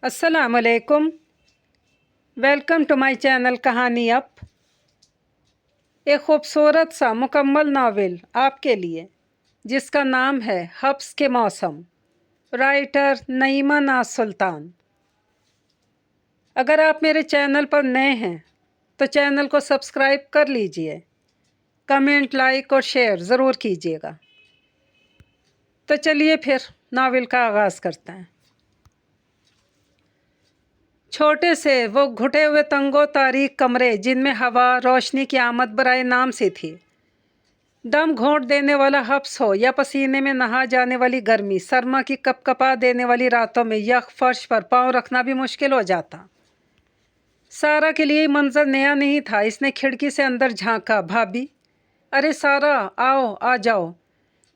अस्सलाम वालेकुम। Welcome to my channel कहानी अप। एक खूबसूरत सा मुकम्मल नावल आपके लिए जिसका नाम है हब्स के मौसम, राइटर नईमा नाज सुल्तान। अगर आप मेरे चैनल पर नए हैं तो चैनल को सब्सक्राइब कर लीजिए, कमेंट, लाइक और शेयर ज़रूर कीजिएगा। तो चलिए फिर नावल का आगाज़ करते हैं। छोटे से वो घुटे हुए तंगो तारीक कमरे जिनमें हवा रोशनी की आमद बराए नाम से थी। दम घोंट देने वाला हब्स हो या पसीने में नहा जाने वाली गर्मी, सरमा की कपकपा देने वाली रातों में यख फर्श पर पांव रखना भी मुश्किल हो जाता। सारा के लिए मंजर नया नहीं था। इसने खिड़की से अंदर झांका। भाभी, अरे सारा, आओ, आ जाओ।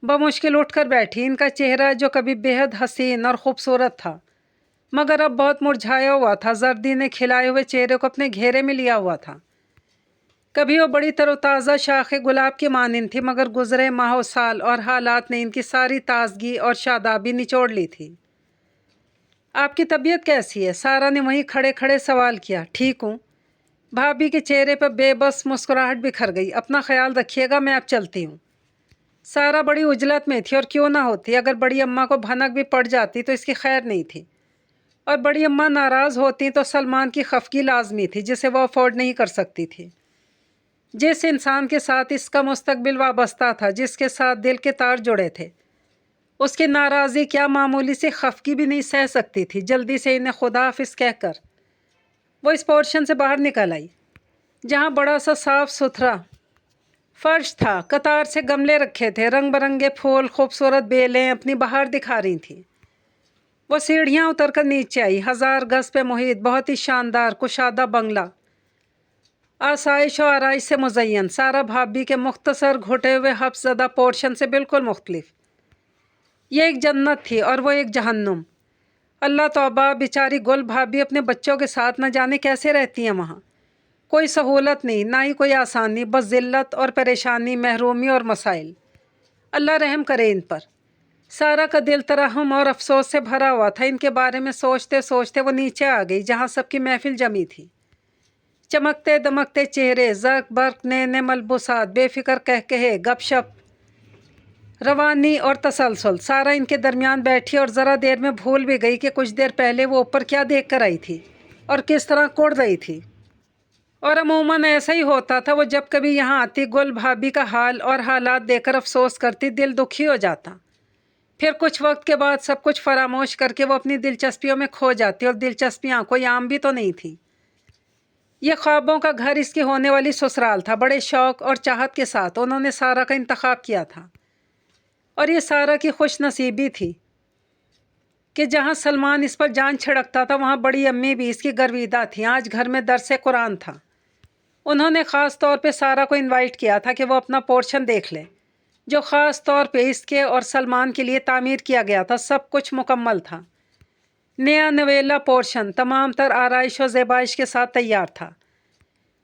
बमुश्किल उठकर बैठी। इनका चेहरा जो कभी बेहद हसीन और खूबसूरत था मगर अब बहुत मुरझाया हुआ था, जर्दी ने खिलाए हुए चेहरे को अपने घेरे में लिया हुआ था। कभी वो बड़ी तरोताज़ा शाख गुलाब की मानिंद थी मगर गुजरे माह साल और हालात ने इनकी सारी ताजगी और शादाबी निचोड़ ली थी। आपकी तबीयत कैसी है? सारा ने वहीं खड़े खड़े सवाल किया। ठीक हूँ। भाभी के चेहरे पर बेबस मुस्कुराहट बिखर गई। अपना ख्याल रखिएगा, मैं अब चलती हूँ। सारा बड़ी उजलत में थी और क्यों ना होती, अगर बड़ी अम्मा को भनक भी पड़ जाती तो इसकी खैर नहीं थी। और बड़ी अम्मा नाराज़ होती तो सलमान की खफगी लाजमी थी जिसे वो अफोर्ड नहीं कर सकती थी। जिस इंसान के साथ इसका मुस्तकबिल वाबस्ता था, जिसके साथ दिल के तार जुड़े थे, उसकी नाराज़ी क्या मामूली सी खफगी भी नहीं सह सकती थी। जल्दी से इन्हें खुदा हाफिज़ कहकर वो इस पोर्शन से बाहर निकल आई जहाँ बड़ा सा साफ सुथरा फर्श था। कतार से गमले रखे थे, रंग बिरंगे फूल, खूबसूरत बेलें अपनी बहार दिखा रही थीं। वो सीढ़ियाँ उतरकर नीचे आई। 1000 गज पे मुहित बहुत ही शानदार कुशादा बंगला, आसाइश और आराइश से मुज़य्यन। सारा भाभी के मुख्तसर घुटे हुए हफ्ज़दा पोर्शन से बिल्कुल मुख्तलिफ। ये एक जन्नत थी और वो एक जहन्नुम। अल्लाह तौबा, बेचारी गुल भाभी अपने बच्चों के साथ न जाने कैसे रहती हैं वहाँ। कोई सहूलत नहीं, ना ही कोई आसानी, बस ज़िल्लत और परेशानी, महरूमी और मसाइल। अल्लाह रहम करे इन पर। सारा का दिल तरहम और अफसोस से भरा हुआ था। इनके बारे में सोचते सोचते वो नीचे आ गई जहाँ सबकी महफिल जमी थी। चमकते दमकते चेहरे, जर्क बर्क नए मलबूसात, बेफिक्र कहकहे, गपशप, रवानी और तसलसल। सारा इनके दरमियान बैठी और ज़रा देर में भूल भी गई कि कुछ देर पहले वो ऊपर क्या देख कर आई थी और किस तरह कुड़ रही थी। और अमूमन ऐसा ही होता था। वो जब कभी यहाँ आती, गुल भाभी का हाल और हालात देखकर अफसोस करती, दिल दुखी हो जाता। फिर कुछ वक्त के बाद सब कुछ फरामोश करके वो अपनी दिलचस्पियों में खो जाती। और दिलचस्पियाँ कोई आम भी तो नहीं थी। ये ख्वाबों का घर इसकी होने वाली ससुराल था। बड़े शौक़ और चाहत के साथ उन्होंने सारा का इंतखाब किया था और ये सारा की खुश नसीबी थी कि जहाँ सलमान इस पर जान छिड़कता था वहाँ बड़ी अम्मी भी इसकी गर्विदा थी। आज घर में दरसे कुरान था। उन्होंने ख़ास तौर पे सारा को इनवाइट किया था कि वो अपना पोर्शन देख ले जो ख़ास तौर पे इसके और सलमान के लिए तामीर किया गया था। सब कुछ मुकम्मल था। नया नवेला पोर्शन तमाम तर आराइश और ज़ेबाइश के साथ तैयार था।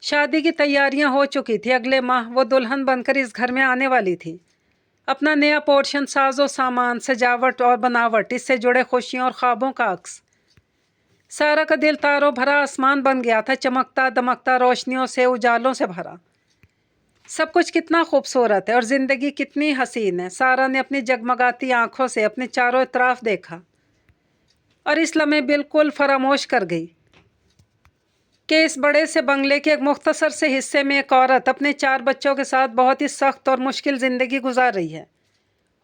शादी की तैयारियां हो चुकी थी। अगले माह वो दुल्हन बनकर इस घर में आने वाली थी। अपना नया पोर्शन, साजो सामान, सजावट और बनावट, इससे जुड़े खुशियों और ख्वाबों का अक्स। सारा का दिल तारों भरा आसमान बन गया था, चमकता दमकता, रोशनियों से, उजालों से भरा। सब कुछ कितना खूबसूरत है और ज़िंदगी कितनी हसीन है। सारा ने अपनी जगमगाती आंखों से अपने चारों तरफ देखा और इस लम्हे बिल्कुल फरामोश कर गई कि इस बड़े से बंगले के एक मुख्तसर से हिस्से में एक औरत अपने 4 बच्चों के साथ बहुत ही सख्त और मुश्किल ज़िंदगी गुजार रही है।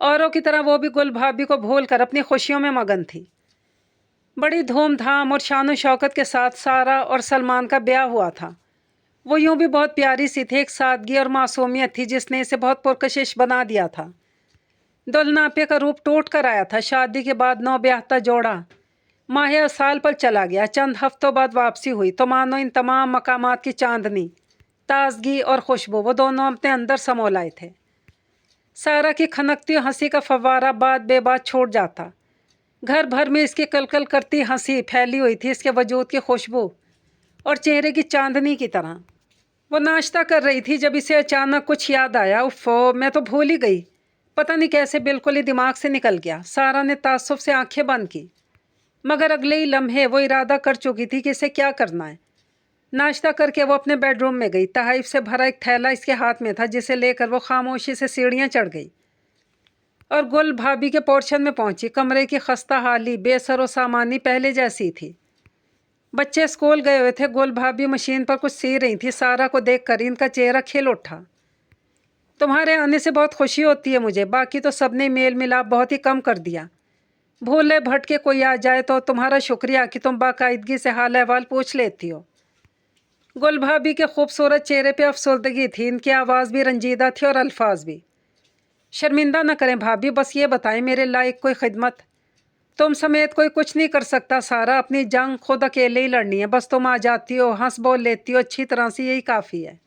औरों की तरह वो भी गुल भाभी को भूल कर अपनी खुशियों में मगन थी। बड़ी धूमधाम और शान शौकत के साथ सारा और सलमान का ब्याह हुआ था। वो यूं भी बहुत प्यारी सी थी। एक सादगी और मासूमियत थी जिसने इसे बहुत पुरकशिश बना दिया था। दुल्हनापे का रूप टूट कर आया था। शादी के बाद नौ ब्याहता जोड़ा माह साल पर चला गया। चंद हफ्तों बाद वापसी हुई तो मानो इन तमाम मकामात की चांदनी, ताजगी और खुशबू वो दोनों अपने अंदर समो लाए थे। सारा की खनकती हंसी का फव्वारा बात बेबात छूट जाता। घर भर में इसकी कलकल करती हंसी फैली हुई थी, इसके वजूद की खुशबू और चेहरे की चांदनी की तरह। वो नाश्ता कर रही थी जब इसे अचानक कुछ याद आया। उफ़ो, मैं तो भूल ही गई। पता नहीं कैसे बिल्कुल ही दिमाग से निकल गया। सारा ने ताज्जुब से आंखें बंद की। मगर अगले ही लम्हे वो इरादा कर चुकी थी कि इसे क्या करना है। नाश्ता करके वो अपने बेडरूम में गई। तहाइफ से भरा एक थैला इसके हाथ में था, जिसे लेकर वो खामोशी से सीढ़ियाँ चढ़ गई और गुल भाभी के पोर्शन में पहुंची। कमरे की खस्ता हाली, बेसरो सामानी पहले जैसी थी। बच्चे स्कूल गए हुए थे। गुल भाभी मशीन पर कुछ सी रही थी। सारा को देखकर इनका चेहरा खिल उठा। तुम्हारे आने से बहुत खुशी होती है मुझे, बाकी तो सबने मेल मिलाप बहुत ही कम कर दिया। भूले भटके कोई आ जाए तो तुम्हारा शुक्रिया कि तुम बाकायदगी से हाल अहवाल पूछ लेती हो। गुल भाभी के खूबसूरत चेहरे पे अफसरदगी थी। इनकी आवाज़ भी रंजीदा थी और अल्फाज भी। शर्मिंदा न करें भाभी, बस ये बताएं मेरे लायक कोई खिदमत। तुम समेत कोई कुछ नहीं कर सकता सारा, अपनी जंग खुद अकेले ही लड़नी है। बस तुम आ जाती हो, हंस बोल लेती हो अच्छी तरह से, यही काफ़ी है।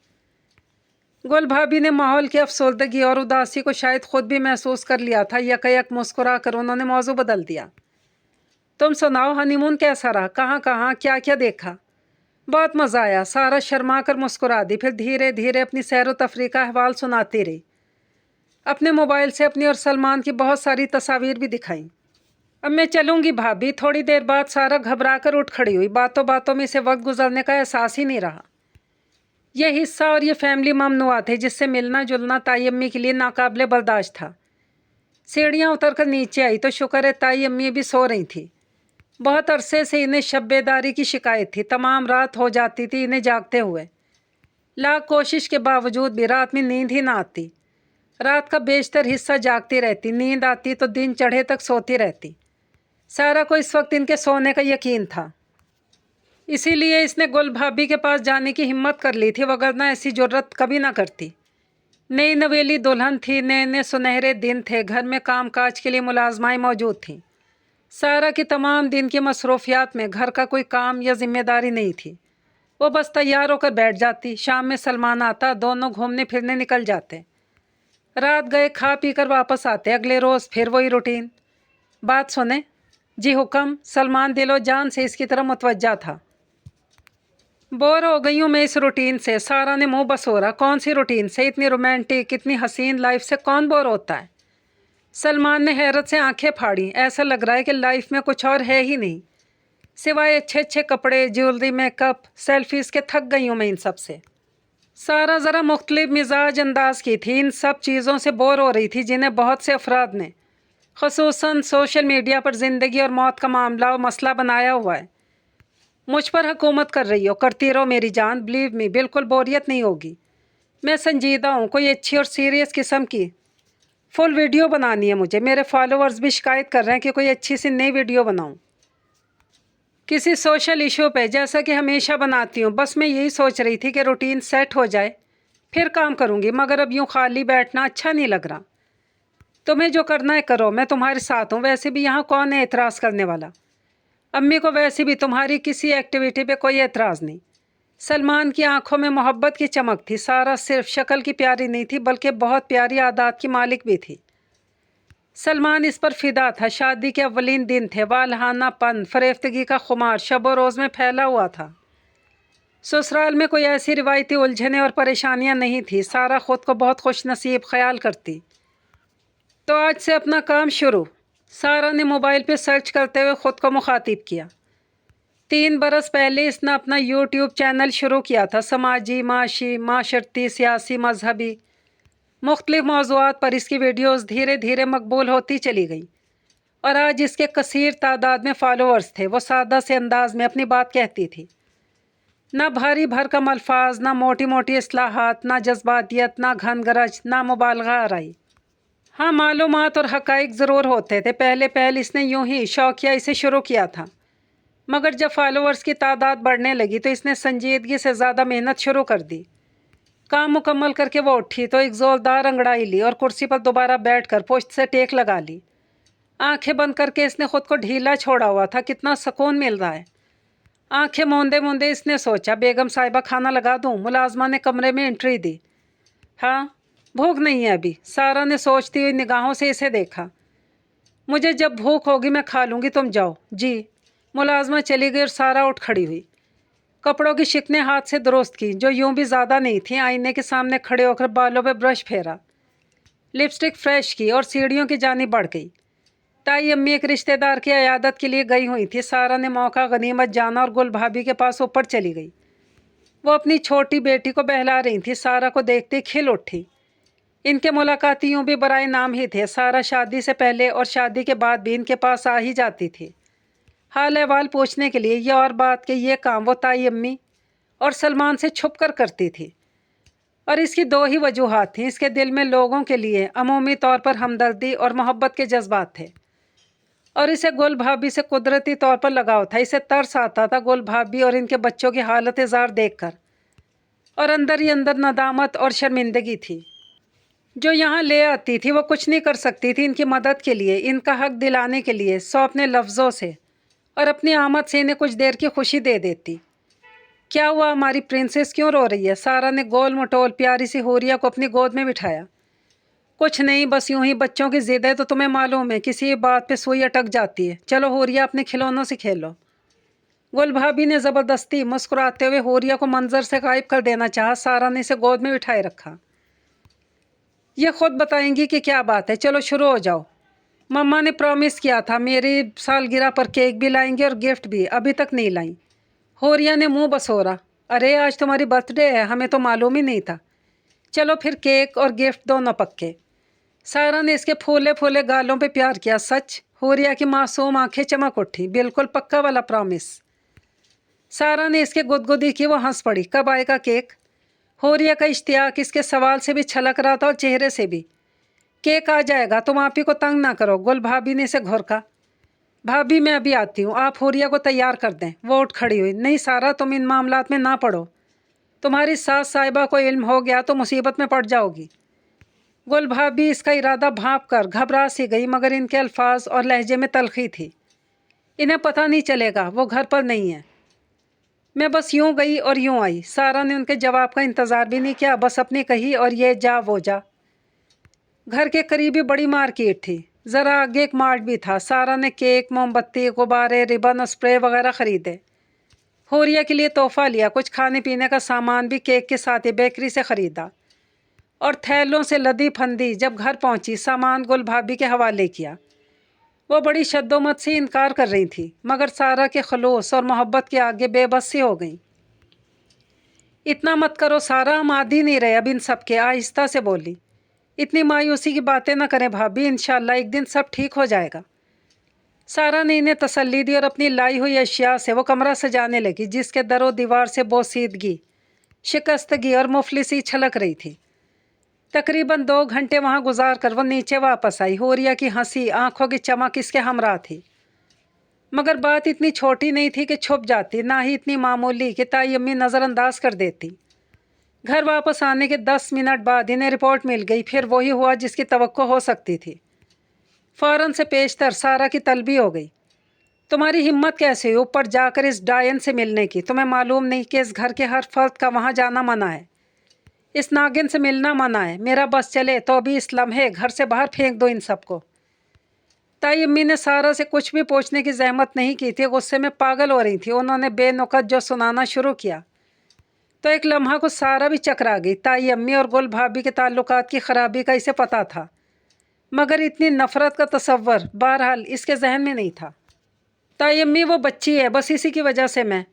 गुल भाभी ने माहौल की अफसरदगी और उदासी को शायद खुद भी महसूस कर लिया था। यकयक मुस्कुरा कर उन्होंने मौजू बदल दिया। तुम सुनाओ, हनीमून कैसा रहा? कहाँ कहाँ क्या क्या देखा? बहुत मज़ा आया। सारा शर्मा कर मुस्कुरा दी, फिर धीरे धीरे अपनी सैर व तफरीह का अहवाल सुनाती रही। अपने मोबाइल से अपनी और सलमान की बहुत सारी तस्वीर भी दिखाई। अब मैं चलूँगी भाभी। थोड़ी देर बाद सारा घबरा कर उठ खड़ी हुई। बातों बातों में इसे वक्त गुजरने का एहसास ही नहीं रहा। यह हिस्सा और ये फैमिली ममनुआ थे जिससे मिलना जुलना ताई अम्मी के लिए नाकाबिले बर्दाश्त था। सीढ़ियाँ उतर कर नीचे आई तो शुक्र है ताई अम्मी भी सो रही थी। बहुत अरसे से इन्हें शब्बेदारी की शिकायत थी। तमाम रात हो जाती थी इन्हें जागते हुए। लाख कोशिश के बावजूद भी रात में नींद ही ना आती। रात का बेशतर हिस्सा जागती रहती। नींद आती तो दिन चढ़े तक सोती रहती। सारा को इस वक्त इनके सोने का यकीन था, इसीलिए इसने गुल भाभी के पास जाने की हिम्मत कर ली थी, वगरना ऐसी जुर्रत कभी ना करती। नई नवेली दुल्हन थी, नए नए सुनहरे दिन थे। घर में काम काज के लिए मुलाजमाएँ मौजूद थीं। सारा की तमाम दिन की मसरूफियात में घर का कोई काम या जिम्मेदारी नहीं थी। वो बस तैयार होकर बैठ जाती। शाम में सलमान आता, दोनों घूमने फिरने निकल जाते। रात गए, खा पी कर वापस आते। अगले रोज़ फिर वही रूटीन। बात सुने। जी हुक्म। सलमान दिलो जान से इसकी तरफ मुतवज्जा था। बोर हो गई हूँ मैं इस रूटीन से। सारा ने मुंह बसोरा। कौन सी रूटीन से? इतनी रोमांटिक इतनी हसीन लाइफ से कौन बोर होता है? सलमान ने हैरत से आंखें फाड़ी। ऐसा लग रहा है कि लाइफ में कुछ और है ही नहीं सिवाय अच्छे अच्छे कपड़े, ज्वेलरी, मेकअप, सेल्फीज़ के। थक गई हूँ मैं इन सब से। सारा ज़रा मुख्तलिफ मिजाज अंदाज की थी। इन सब चीज़ों से बोर हो रही थी जिन्हें बहुत से अफराद ने ख़ुसूसन सोशल मीडिया पर ज़िंदगी और मौत का मामला और मसला बनाया हुआ है। मुझ पर हुकूमत कर रही हो, करती रहो मेरी जान। बिलीव मी, बिल्कुल बोरियत नहीं होगी। मैं संजीदा हूँ, कोई अच्छी और सीरियस किस्म की फुल वीडियो बनानी है मुझे। मेरे फॉलोअर्स भी शिकायत कर रहे हैं कि कोई अच्छी सी नई वीडियो बनाऊँ किसी सोशल इशू पे, जैसा कि हमेशा बनाती हूँ। बस मैं यही सोच रही थी कि रूटीन सेट हो जाए फिर काम करूँगी, मगर अब यूँ खाली बैठना अच्छा नहीं लग रहा। तुम्हें जो करना है करो, मैं तुम्हारे साथ हूँ। वैसे भी यहाँ कौन है एतराज़ करने वाला? अम्मी को वैसे भी तुम्हारी किसी एक्टिविटी पे कोई एतराज़ नहीं। सलमान की आंखों में मोहब्बत की चमक थी। सारा सिर्फ शक्ल की प्यारी नहीं थी, बल्कि बहुत प्यारी आदत की मालिक भी थी। सलमान इस पर फिदा था। शादी के अव्वलीन दिन थे। वालहानापन, फरेफ्तगी का खुमार शब व रोज़ में फैला हुआ था। ससुराल में कोई ऐसी रिवायती उलझनें और परेशानियां नहीं थी। सारा ख़ुद को बहुत खुश नसीब ख्याल करती। तो आज से अपना काम शुरू। सारा ने मोबाइल पे सर्च करते हुए ख़ुद को मुखातिब किया। 3 बरस पहले इसने अपना यूट्यूब चैनल शुरू किया था। समाजी, माशी, माशरती, सियासी, मजहबी मुख्तलिफ मौज़ूआत पर इसकी वीडियोस धीरे धीरे मकबूल होती चली गई और आज इसके कसीर तादाद में फॉलोअर्स थे। वो सादा से अंदाज में अपनी बात कहती थी। ना भारी भरकम अल्फाज, ना मोटी मोटी इस्लाहात, ना जज्बातियत, ना घन गरज, ना मुबालगा आराई। हाँ, मालूमात और हक़ाइक़ ज़रूर होते थे। पहले पहल इसने यूं ही शौकिया इसे शुरू किया था, मगर जब फॉलोअर्स की तादाद बढ़ने लगी तो इसने संजीदगी से ज़्यादा मेहनत शुरू कर दी। काम मुकम्मल करके वो उठी तो एक ज़ोरदार अंगड़ाई ली और कुर्सी पर दोबारा बैठकर पुश्त से टेक लगा ली। आंखें बंद करके इसने खुद को ढीला छोड़ा हुआ था। कितना सुकून मिल रहा है। आंखें मूंदे मूंदे इसने सोचा, बेगम साहिबा खाना लगा दूँ? मुलाजमा ने कमरे में एंट्री दी। हाँ, भूख नहीं है अभी। सारा ने सोचती हुई निगाहों से इसे देखा। मुझे जब भूख होगी मैं खा लूँगी, तुम जाओ। जी। मुलाजमा चली गई और सारा उठ खड़ी हुई। कपड़ों की शिकने हाथ से दुरुस्त की, जो यूं भी ज़्यादा नहीं थी। आईने के सामने खड़े होकर बालों पे ब्रश फेरा, लिपस्टिक फ्रेश की और सीढ़ियों की जानिब बढ़ गई। ताई अम्मी एक रिश्तेदार की इयादत के लिए गई हुई थी। सारा ने मौका गनीमत जाना और गुल भाभी के पास ऊपर चली गई। वो अपनी छोटी बेटी को बहला रही थी। सारा को देखते खिल उठी। इनके मुलाकाती यूँ भी बराए नाम ही थे। सारा शादी से पहले और शादी के बाद भी इनके पास आ ही जाती थी, हाल अहवाल पूछने के लिए। ये और बात के ये काम वो ताई अम्मी और सलमान से छुप कर करती थी। और इसकी दो ही वजूहात थीं। इसके दिल में लोगों के लिए अमूमी तौर पर हमदर्दी और मोहब्बत के जज्बात थे, और इसे गुल भाभी से कुदरती तौर पर लगाव था। इसे तरस आता था गुल भाभी और इनके बच्चों की हालत ज़ार देखकर, और अंदर ही अंदर नदामत और शर्मिंदगी थी जो यहाँ ले आती थी। वो कुछ नहीं कर सकती थी इनकी मदद के लिए, इनका हक दिलाने के लिए। सो अपने लफ्ज़ों से और अपनी आमद से इन्हें कुछ देर की खुशी दे देती। क्या हुआ, हमारी प्रिंसेस क्यों रो रही है? सारा ने गोल मटोल प्यारी सी होरिया को अपनी गोद में बिठाया। कुछ नहीं, बस यूं ही बच्चों की जिद है, तो तुम्हें मालूम है किसी बात पे सुई अटक जाती है। चलो होरिया अपने खिलौनों से खेलो। गुल भाभी ने ज़बरदस्ती मुस्कुराते हुए होरिया को मंजर से गायब कर देना चाहा। सारा ने इसे गोद में बिठाए रखा। ये खुद बताएंगी कि क्या बात है। चलो शुरू हो जाओ। मम्मा ने प्रॉमिस किया था मेरी सालगिरह पर केक भी लाएंगे और गिफ्ट भी, अभी तक नहीं लाई। होरिया ने मुंह बसोरा। अरे आज तुम्हारी बर्थडे है, हमें तो मालूम ही नहीं था। चलो फिर केक और गिफ्ट दोनों पक्के। सारा ने इसके फूले फूले गालों पे प्यार किया। सच? होरिया की मासूम आंखें चमक उठी। बिल्कुल पक्का वाला प्रॉमिस। सारा ने इसके गुदगुदी की। वो हंस पड़ी। कब आएगा केक? होरिया का इश्तियाक इसके सवाल से भी छलक रहा था और चेहरे से भी। केक आ जाएगा, तुम आप ही को तंग ना करो। गुल भाभी ने इसे घुरका। भाभी मैं अभी आती हूँ, आप होरिया को तैयार कर दें। वो उठ खड़ी हुई। नहीं सारा, तुम इन मामलात में ना पड़ो। तुम्हारी सास साहिबा को इल्म हो गया तो मुसीबत में पड़ जाओगी। गुल भाभी इसका इरादा भांप कर घबरा सी गई, मगर इनके अल्फाज और लहजे में तलखी थी। इन्हें पता नहीं चलेगा, वो घर पर नहीं है। मैं बस यूं गई और यूं आई। सारा ने उनके जवाब का इंतज़ार भी नहीं किया, बस अपनी कही और ये जा वो जा। घर के करीब ही बड़ी मार्केट थी। ज़रा आगे एक मार्ट भी था। सारा ने केक, मोमबत्ती, गुब्बारे, रिबन और स्प्रे वगैरह ख़रीदे। होरिया के लिए तोहफा लिया। कुछ खाने पीने का सामान भी केक के साथ ही बेकरी से ख़रीदा, और थैलों से लदी फंदी जब घर पहुंची सामान गुल भाभी के हवाले किया। वो बड़ी शद्दोमत से इनकार कर रही थी, मगर सारा के खलूस और मोहब्बत के आगे बेबस सी हो गई। इतना मत करो सारा, हम आदी नहीं रहे अब इन सब के। आहिस्ता से बोली। इतनी मायूसी की बातें न करें भाभी, इंशाल्लाह एक दिन सब ठीक हो जाएगा। सारा ने इन्हें तसल्ली दी और अपनी लाई हुई अशिया से वो कमरा सजाने लगी, जिसके दरो दीवार से बोसीदगी, शिकस्तगी और मुफलिसी छलक रही थी। तकरीबन 2 घंटे वहाँ गुजार कर वो नीचे वापस आई। होरिया की हंसी, आंखों की चमक इसके हमरा थी, मगर बात इतनी छोटी नहीं थी कि छुप जाती, ना ही इतनी मामूली कि ताई अम्मी नज़रअंदाज कर देती। घर वापस आने के 10 मिनट बाद इन्हें रिपोर्ट मिल गई। फिर वही हुआ जिसकी तवक्को हो सकती थी। फ़ौरन से पेशतर सारा की तलबी हो गई। तुम्हारी हिम्मत कैसे हुई ऊपर जाकर इस डायन से मिलने की? तुम्हें मालूम नहीं कि इस घर के हर फर्द का वहाँ जाना मना है, इस नागिन से मिलना मना है। मेरा बस चले तो अभी इस लम्हे घर से बाहर फेंक दो इन सबको। ताई अम्मी ने सारा से कुछ भी पूछने की जहमत नहीं की थी, गुस्से में पागल हो रही थी। उन्होंने बेनुकत जो सुनाना शुरू किया तो एक लम्हा को सारा भी चकरा गई। ताई अम्मी और गुल भाभी के ताल्लुकात की ख़राबी का इसे पता था, मगर इतनी नफ़रत का तसव्वुर बहरहाल इसके जहन में नहीं था। ताई अम्मी वो बच्ची है, बस इसी की वजह से मैं।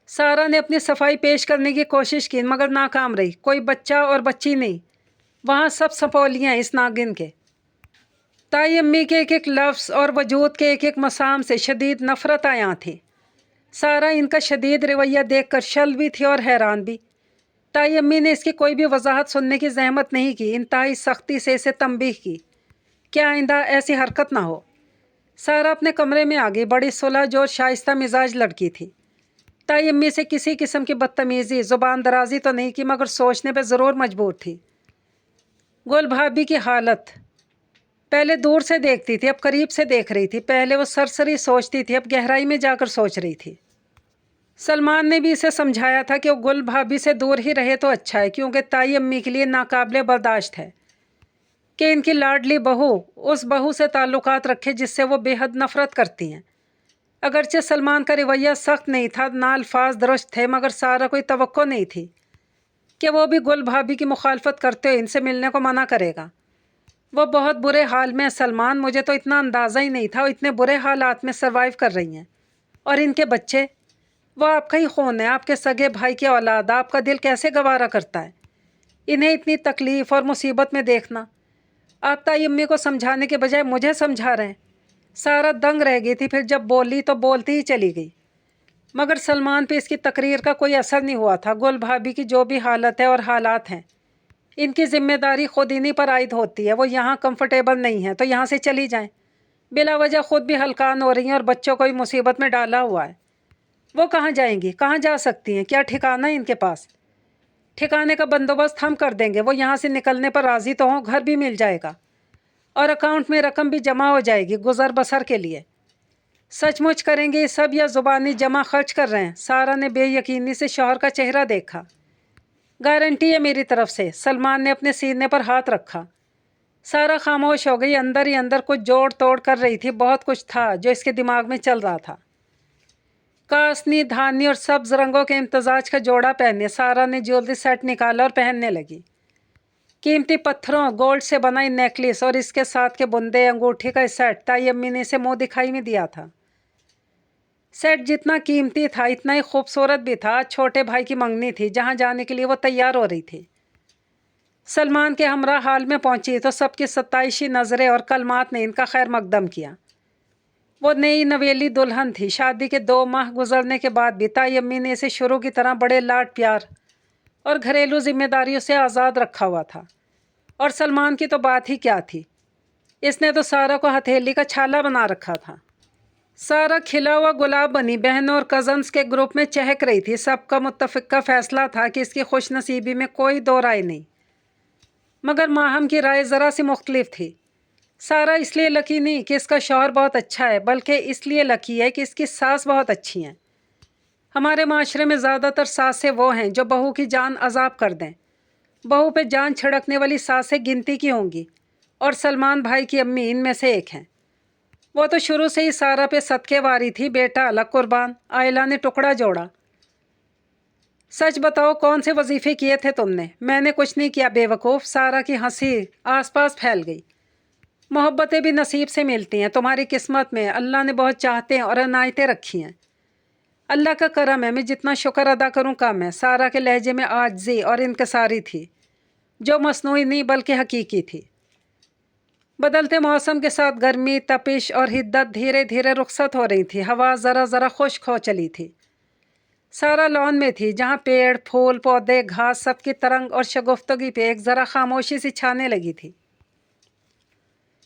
सारा ने अपनी सफाई पेश करने की कोशिश की, मगर नाकाम रही। कोई बच्चा और बच्ची नहीं, वहाँ सब सपोलियाँ इस नागिन के। ताई अम्मी के एक एक लफ्ज़ और वजूद के एक एक मसाम से शदीद नफ़रत आया थी। सारा इनका शदीद रवैया देख कर शल भी थी और हैरान भी। ताई अम्मी ने इसकी कोई भी वजाहत सुनने की जहमत नहीं की, इंतहाई सख्ती से इसे तंबीह की कि आइंदा ऐसी हरकत ना हो। सारा अपने कमरे में आ गई। बड़ी सुलह जो शाइस्ता मिजाज लड़की थी। ताई अम्मी से किसी किस्म की बदतमीज़ी, ज़ुबान दराजी तो नहीं की, मगर सोचने पर ज़रूर मजबूर थी। गुल भाभी की हालत पहले दूर से देखती थी, अब करीब से देख रही थी। पहले वो सरसरी सोचती थी, अब गहराई में जाकर सोच रही थी। सलमान ने भी इसे समझाया था कि वो गुल भाभी से दूर ही रहे तो अच्छा है, क्योंकि ताई अम्मी के लिए नाकाबिले बर्दाश्त है कि इनकी लाडली बहू उस बहू से ताल्लुकात रखे जिससे वो बेहद नफ़रत करती हैं। अगरचे सलमान का रवैया सख्त नहीं था, ना अल्फाज दुरुस्त थे, मगर सारा कोई तवक्को नहीं थी कि वो भी गुल भाभी की मुखालफत करते हुए इनसे मिलने को मना करेगा। وہ بہت برے حال میں سلمان، مجھے تو اتنا اندازہ ہی نہیں تھا وہ اتنے برے حالات میں سروائیو کر رہی ہیں. اور ان کے بچے، وہ آپ کا ہی خون ہے، آپ کے سگے بھائی کی اولاد. آپ کا دل کیسے گوارا کرتا ہے انہیں اتنی تکلیف اور مصیبت میں دیکھنا؟ آپ تائی امی کو سمجھانے کے بجائے مجھے سمجھا رہے ہیں. سارا دنگ رہ گئی تھی، پھر جب بولی تو بولتی ہی چلی گئی. مگر سلمان پہ اس کی تقریر کا کوئی اثر نہیں ہوا تھا. گل بھابھی کی جو بھی حالت ہے اور حالات ہیں، ان کی ذمہ داری خود انہی پر عائد ہوتی ہے. وہ یہاں کمفرٹیبل نہیں ہیں تو یہاں سے چلی جائیں. بلا وجہ خود بھی ہلکان ہو رہی ہیں اور بچوں کو بھی مصیبت میں ڈالا ہوا ہے. وہ کہاں جائیں گی؟ کہاں جا سکتی ہیں؟ کیا ٹھکانہ ہے ان کے پاس؟ ٹھکانے کا بندوبست ہم کر دیں گے. وہ یہاں سے نکلنے پر راضی تو ہوں، گھر بھی مل جائے گا اور اکاؤنٹ میں رقم بھی جمع ہو جائے گی گزر بسر کے لیے. سچ مچ کریں گے یہ سب یا زبانی جمع خرچ کر رہے ہیں؟ سارا نے بے یقینی سے شوہر کا چہرہ دیکھا. گارنٹی ہے میری طرف سے. سلمان نے اپنے سینے پر ہاتھ رکھا. سارا خاموش ہو گئی. اندر ہی اندر کچھ جوڑ توڑ کر رہی تھی. بہت کچھ تھا جو اس کے دماغ میں چل رہا تھا. کاسنی، دھانی اور سبز رنگوں کے امتزاج کا جوڑا پہنے سارا نے جیولری سیٹ نکالا اور پہننے لگی. قیمتی پتھروں، گولڈ سے بنائی نیکلیس اور اس کے ساتھ کے بندے انگوٹھی کا سیٹ تائی امی نے اسے منہ دکھائی میں دیا تھا. سیٹ جتنا قیمتی تھا اتنا ہی خوبصورت بھی تھا. چھوٹے بھائی کی منگنی تھی جہاں جانے کے لیے وہ تیار ہو رہی تھی. سلمان کے ہمراہ حال میں پہنچی تو سب کی ستائشی نظریں اور کلمات نے ان کا خیر مقدم کیا. وہ نئی نویلی دلہن تھی. شادی کے 2 ماہ گزرنے کے بعد بھی تائی امی نے اسے شروع کی طرح بڑے لاڈ پیار اور گھریلو ذمہ داریوں سے آزاد رکھا ہوا تھا. اور سلمان کی تو بات ہی کیا تھی. اس نے تو سارا کو ہتھیلی کا چھالا بنا رکھا تھا. سارا کھلا ہوا گلاب بنی بہنوں اور کزنس کے گروپ میں چہک رہی تھی. سب کا متفقہ فیصلہ تھا کہ اس کی خوش نصیبی میں کوئی دو رائے نہیں. مگر ماہم کی رائے ذرا سی مختلف تھی. سارا اس لیے لکی نہیں کہ اس کا شوہر بہت اچھا ہے، بلکہ اس لیے لکی ہے کہ اس کی ساس بہت اچھی ہیں. ہمارے معاشرے میں زیادہ تر ساسیں وہ ہیں جو بہو کی جان عذاب کر دیں. بہو پہ جان چھڑکنے والی ساسیں گنتی کی ہوں گی، اور سلمان بھائی کی امی ان میں سے ایک ہیں. وہ تو شروع سے ہی سارا پہ صدقے واری تھی. بیٹا الگ قربان، آئلہ نے ٹکڑا جوڑا. سچ بتاؤ کون سے وظیفے کیے تھے تم نے؟ میں نے کچھ نہیں کیا بے وقوف. سارا کی ہنسی آس پاس پھیل گئی. محبتیں بھی نصیب سے ملتی ہیں. تمہاری قسمت میں اللہ نے بہت چاہتے اور عنایتیں رکھی ہیں. اللہ کا کرم ہے. میں جتنا شکر ادا کروں کم ہے. سارا کے لہجے میں عاجزی اور انکساری تھی جو مصنوعی نہیں بلکہ حقیقی تھی. بدلتے موسم کے ساتھ گرمی، تپش اور حدت دھیرے دھیرے رخصت ہو رہی تھی. ہوا ذرا ذرا خشک ہو چلی تھی. سارا لان میں تھی جہاں پیڑ، پھول، پودے، گھاس سب کی ترنگ اور شگفتگی پہ ایک ذرا خاموشی سی چھانے لگی تھی.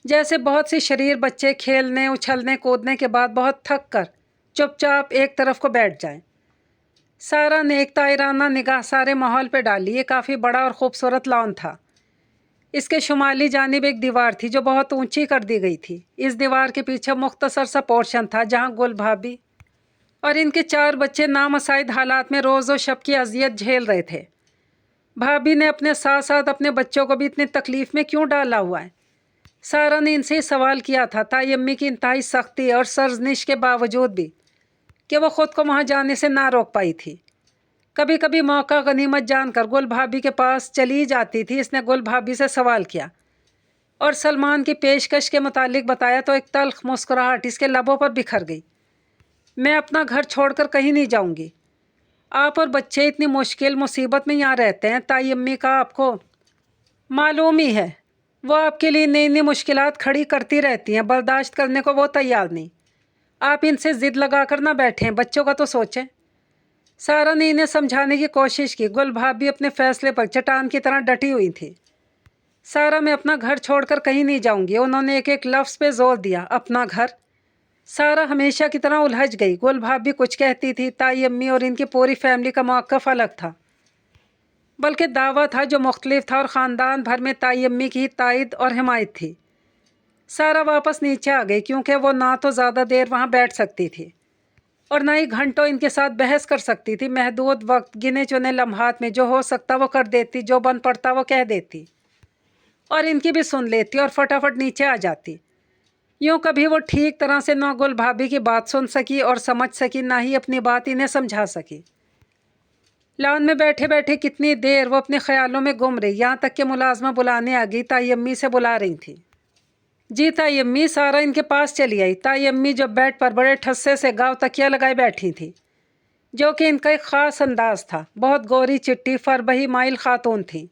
جیسے بہت سی شریر بچے کھیلنے، اچھلنے، کودنے کے بعد بہت تھک کر چپ چاپ ایک طرف کو بیٹھ جائیں. سارا نے ایک طائرانہ نگاہ سارے ماحول پہ ڈالی. یہ کافی بڑا اور خوبصورت لان تھا. اس کے شمالی جانب ایک دیوار تھی جو بہت اونچی کر دی گئی تھی. اس دیوار کے پیچھے مختصر سا پورشن تھا جہاں گل بھابھی اور ان کے 4 بچے نامساعد حالات میں روز و شب کی اذیت جھیل رہے تھے. بھابھی نے اپنے ساتھ ساتھ اپنے بچوں کو بھی اتنی تکلیف میں کیوں ڈالا ہوا ہے؟ سارا نے ان سے ہی سوال کیا تھا. تائی امی کی انتہائی سختی اور سرزنش کے باوجود بھی کہ وہ خود کو وہاں جانے سے نہ روک پائی تھی. کبھی کبھی موقع غنیمت جان کر گل بھابھی کے پاس چلی جاتی تھی. اس نے گل بھابھی سے سوال کیا اور سلمان کی پیشکش کے متعلق بتایا تو ایک تلخ مسکراہٹ اس کے لبوں پر بکھر گئی. میں اپنا گھر چھوڑ کر کہیں نہیں جاؤں گی. آپ اور بچے اتنی مشکل مصیبت میں یہاں رہتے ہیں. تائی امی کا آپ کو معلوم ہی ہے. وہ آپ کے لیے نئی نئی مشکلات کھڑی کرتی رہتی ہیں. برداشت کرنے کو وہ تیار نہیں. آپ ان سے ضد لگا کر نہ بیٹھیں. بچوں کا تو سوچیں. سارا نے انہیں سمجھانے کی کوشش کی. گل بھابھی اپنے فیصلے پر چٹان کی طرح ڈٹی ہوئی تھی. سارا میں اپنا گھر چھوڑ کر کہیں نہیں جاؤں گی. انہوں نے ایک ایک لفظ پہ زور دیا. اپنا گھر. سارا ہمیشہ کی طرح الجھ گئی. گل بھابھی کچھ کہتی تھی. تائی امی اور ان کی پوری فیملی کا موقف الگ تھا، بلکہ دعویٰ تھا جو مختلف تھا، اور خاندان بھر میں تائی امی کی تائید اور حمایت تھی. سارا واپس نیچے آ گئی کیونکہ وہ نہ تو زیادہ دیر وہاں بیٹھ سکتی تھی اور نہ ہی گھنٹوں ان کے ساتھ بحث کر سکتی تھی. محدود وقت، گنے چنے لمحات میں جو ہو سکتا وہ کر دیتی، جو بن پڑتا وہ کہہ دیتی اور ان کی بھی سن لیتی اور فٹافٹ نیچے آ جاتی. یوں کبھی وہ ٹھیک طرح سے نہ گل بھابھی کی بات سن سکی اور سمجھ سکی، نہ ہی اپنی بات انہیں سمجھا سکی. لان میں بیٹھے بیٹھے کتنی دیر وہ اپنے خیالوں میں گم رہی، یہاں تک کہ ملازمہ بلانے آ گئی۔ تائی امی سے بلا رہی تھی۔ جی تائی امی، سارا ان کے پاس چلی آئی۔ تائی امی جو بیڈ پر بڑے ٹھسے سے گاؤ تکیہ لگائے بیٹھی تھی، جو کہ ان کا ایک خاص انداز تھا۔ بہت گوری چٹی فربہی مائل خاتون تھی۔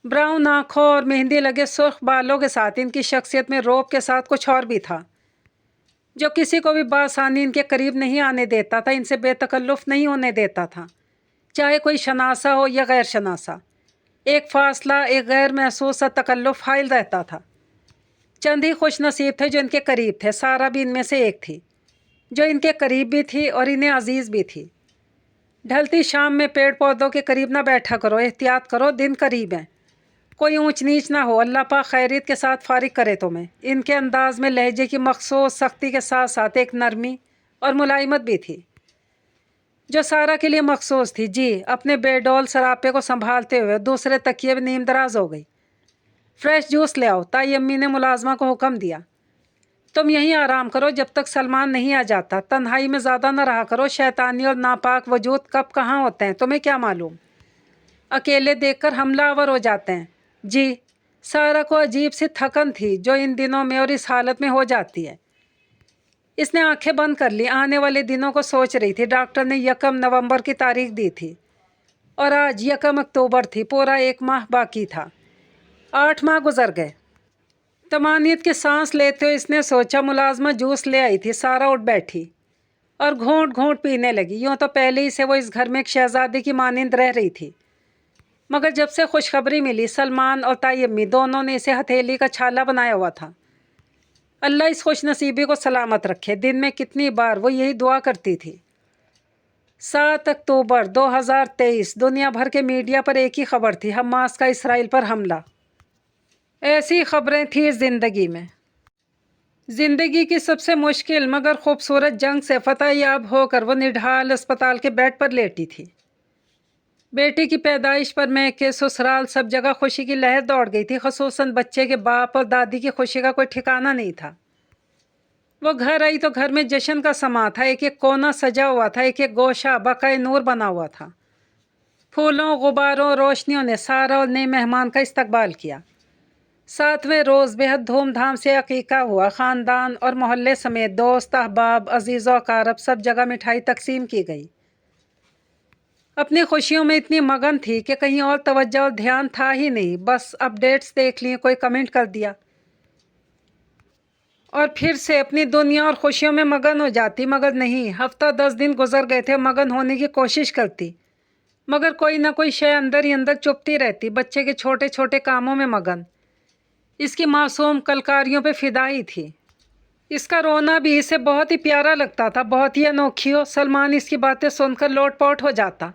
براؤن آنکھوں اور مہندی لگے سرخ بالوں کے ساتھ ان کی شخصیت میں روب کے ساتھ کچھ اور بھی تھا، جو کسی کو بھی بآسانی ان کے قریب نہیں آنے دیتا تھا، ان سے بے تکلف نہیں ہونے دیتا تھا، چاہے کوئی شناسا ہو یا غیر شناسا۔ ایک فاصلہ، ایک غیر محسوس سا تکلف حائل رہتا تھا۔ چند ہی خوش نصیب تھے جو ان کے قریب تھے، سارا بھی ان میں سے ایک تھی، جو ان کے قریب بھی تھی اور انہیں عزیز بھی تھی۔ ڈھلتی شام میں پیڑ پودوں کے قریب نہ بیٹھا کرو، احتیاط کرو، دن قریب ہیں، کوئی اونچ نیچ نہ ہو، اللہ پاک خیریت کے ساتھ فارغ کرے تمہیں۔ ان کے انداز میں لہجے کی مخصوص سختی کے ساتھ ساتھ ایک نرمی اور ملائمت بھی تھی، جو سارا کے لیے مخصوص تھی۔ جی اپنے بے ڈول سراپے کو سنبھالتے ہوئے دوسرے تکیے میں نیم دراز ہو گئی۔ فریش جوس لے آؤ، تائی امی نے ملازمہ کو حکم دیا۔ تم یہیں آرام کرو جب تک سلمان نہیں آ جاتا، تنہائی میں زیادہ نہ رہا کرو، شیطانی اور ناپاک وجود کب کہاں ہوتے ہیں تمہیں کیا معلوم، اکیلے دیکھ کر حملہ آور ہو جاتے ہیں۔ جی سارا کو عجیب سی تھکن تھی جو ان دنوں میں اور اس حالت میں ہو جاتی ہے۔ اس نے آنکھیں بند کر لی، آنے والے دنوں کو سوچ رہی تھی۔ ڈاکٹر نے 1 نومبر کی تاریخ دی تھی اور آج 1 اکتوبر تھی، پورا 1 ماہ باقی تھا۔ 8 ماہ گزر گئے۔ طمانینت کی سانس لیتے ہوئے اس نے سوچا، ملازمہ جوس لے آئی تھی۔ سارا اٹھ بیٹھی اور گھونٹ گھونٹ پینے لگی۔ یوں تو پہلے ہی سے وہ اس گھر میں ایک شہزادی کی مانند رہ رہی تھی، مگر جب سے خوشخبری ملی، سلمان اور تائی امی دونوں نے اسے ہتھیلی کا چھالا بنایا ہوا تھا۔ اللہ اس خوش نصیبی کو سلامت رکھے۔ دن میں کتنی بار وہ یہی دعا کرتی تھی۔ 7 اکتوبر 2023 دنیا بھر کے میڈیا پر ایک ہی خبر تھی، حماس کا اسرائیل پر حملہ۔ ایسی خبریں تھیں زندگی میں۔ زندگی کی سب سے مشکل مگر خوبصورت جنگ سے فتح یاب ہو کر وہ نڈھال اسپتال کے بیڈ پر لیٹی تھی۔ بیٹی کی پیدائش پر میں کے سسرال سب جگہ خوشی کی لہر دوڑ گئی تھی، خصوصاً بچے کے باپ اور دادی کی خوشی کا کوئی ٹھکانہ نہیں تھا۔ وہ گھر آئی تو گھر میں جشن کا سما تھا، ایک ایک کونا سجا ہوا تھا، ایک ایک گوشہ بقائے نور بنا ہوا تھا۔ پھولوں، غباروں، روشنیوں نے سارا اور نئے مہمان کا استقبال کیا۔ 7ویں روز بے حد دھوم دھام سے عقیقہ ہوا۔ خاندان اور محلے سمیت دوست احباب عزیز و اقارب سب جگہ مٹھائی تقسیم کی گئی۔ اپنی خوشیوں میں اتنی مگن تھی کہ کہیں اور توجہ اور دھیان تھا ہی نہیں، بس اپڈیٹس دیکھ لیے، کوئی کمنٹ کر دیا اور پھر سے اپنی دنیا اور خوشیوں میں مگن ہو جاتی۔ مگر نہیں، ہفتہ 10 دن گزر گئے تھے، مگن ہونے کی کوشش کرتی، مگر کوئی نہ کوئی شے اندر ہی اندر چپتی رہتی۔ بچے کے چھوٹے چھوٹے کاموں میں مگن، اس کی معصوم کلکاریوں پہ فدائی تھی۔ اس کا رونا بھی اسے بہت ہی پیارا لگتا تھا، بہت ہی انوکھی ہو۔ سلمان اس کی باتیں سن کر لوٹ پوٹ ہو جاتا۔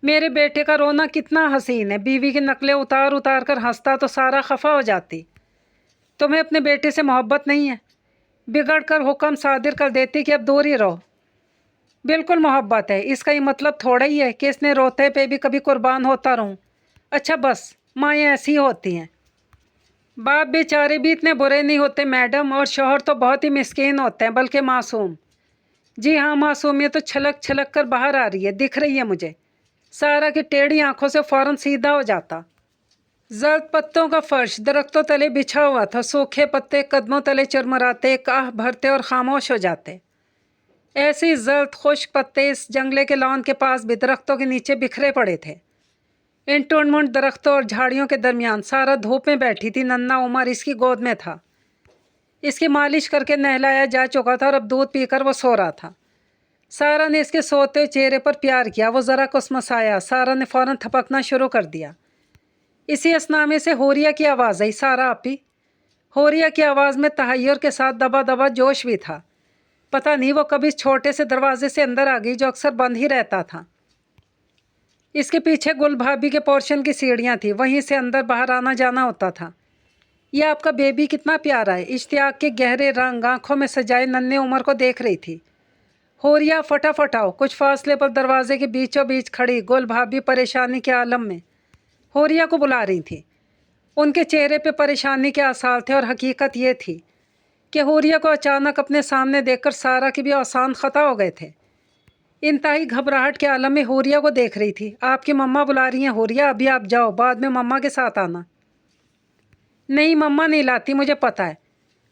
میرے بیٹے کا رونا کتنا حسین ہے۔ بیوی کی نقلیں اتار اتار کر ہنستا تو سارا خفا ہو جاتی۔ تمہیں اپنے بیٹے سے محبت نہیں ہے؟ بگڑ کر حکم صادر کر دیتی کہ اب دور ہی رہو۔ بالکل محبت ہے، اس کا یہ مطلب تھوڑا ہی ہے کہ اس نے روتے پہ بھی کبھی قربان ہوتا رہوں۔ اچھا بس، مائیں ایسی ہوتی ہیں۔ باپ بیچارے بھی اتنے برے نہیں ہوتے میڈم، اور شوہر تو بہت ہی مسکین ہوتے ہیں، بلکہ معصوم۔ جی ہاں، معصومیت تو چھلک چھلک کر باہر آ رہی ہے، دکھ رہی ہے مجھے۔ سارا کی ٹیڑھی آنکھوں سے فوراً سیدھا ہو جاتا۔ زرد پتوں کا فرش درختوں تلے بچھا ہوا تھا، سوکھے پتے قدموں تلے چرمراتے، ایک آہ بھرتے اور خاموش ہو جاتے۔ ایسے ہی زرد خشک پتے اس جنگلے کے لان کے پاس بھی درختوں کے نیچے بکھرے پڑے تھے۔ ان ٹنڈ منڈ درختوں اور جھاڑیوں کے درمیان سارا دھوپ میں بیٹھی تھی۔ ننھا عمر اس کی گود میں تھا، اس کی مالش کر کے نہلایا جا چکا تھا اور اب دودھ پی کر وہ سو رہا تھا۔ سارا نے اس کے سوتے ہوئے چہرے پر پیار کیا، وہ ذرا کسمسایا۔ سارا نے فوراً تھپکنا شروع کر دیا۔ اسی اثنا میں سے حوریہ کی آواز آئی، سارا آپی۔ حوریہ کی آواز میں تحیر کے ساتھ دبا دبا جوش بھی تھا۔ پتہ نہیں وہ کب اس چھوٹے سے دروازے سے اندر آ گئی جو اکثر بند ہی رہتا تھا۔ اس کے پیچھے گل بھابھی کے پورشن کی سیڑھیاں تھیں، وہیں سے اندر باہر آنا جانا ہوتا تھا۔ یہ آپ کا بیبی کتنا پیارا ہے، اشتیاق کے گہرے رنگ آنکھوں میں سجائے ننھے عمر کو دیکھ رہی تھی۔ حوریہ فٹافٹ آؤ۔ کچھ فاصلے پر دروازے کے بیچوں بیچ کھڑی گل بھابھی پریشانی کے عالم میں حوریہ کو بلا رہی تھی۔ ان کے چہرے پہ پریشانی کے آثار تھے، اور حقیقت یہ تھی کہ حوریہ کو اچانک اپنے سامنے دیکھ کر سارا کے بھی اوسان خطا ہو گئے تھے۔ इंतहाई घबराहट के आलम में होरिया को देख रही थी। आपकी मम्मा बुला रही हैं होरिया, अभी आप जाओ, बाद में मम्मा के साथ आना। नहीं मम्मा नहीं लाती, मुझे पता है।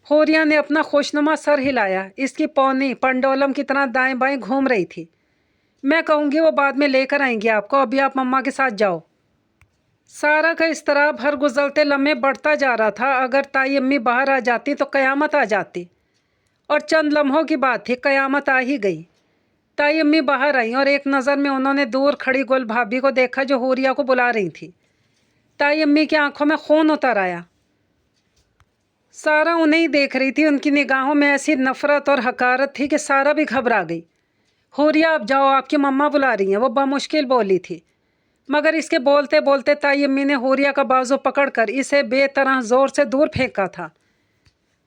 होरिया ने अपना खुशनुमा सर हिलाया। इसकी पौनी पंडोलम की तरह दाएं बाएं घूम रही थी। मैं कहूँगी वो बाद में लेकर आएंगी आपको, अभी आप मम्मा के साथ जाओ। सारा का इस्तराब हर गुजरते लम्हे बढ़ता जा रहा था। अगर ताई अम्मी बाहर आ जाती तो क़यामत आ जाती, और चंद लम्हों की बात थी, क़यामत आ ही गई। ताई अम्मी बाहर आई और एक नज़र में उन्होंने दूर खड़ी गुल भाभी को देखा जो होरिया को बुला रही थी। ताई अम्मी की आंखों में खून उतर आया। सारा उन्हें ही देख रही थी। उनकी निगाहों में ऐसी नफरत और हकारत थी कि सारा भी घबरा गई। होरिया आप जाओ, आपकी मम्मा बुला रही हैं, वो बमुश्किल बोली थी। मगर इसके बोलते बोलते ताई अम्मी ने होरिया का बाजू पकड़कर इसे बेतरह ज़ोर से दूर फेंका था।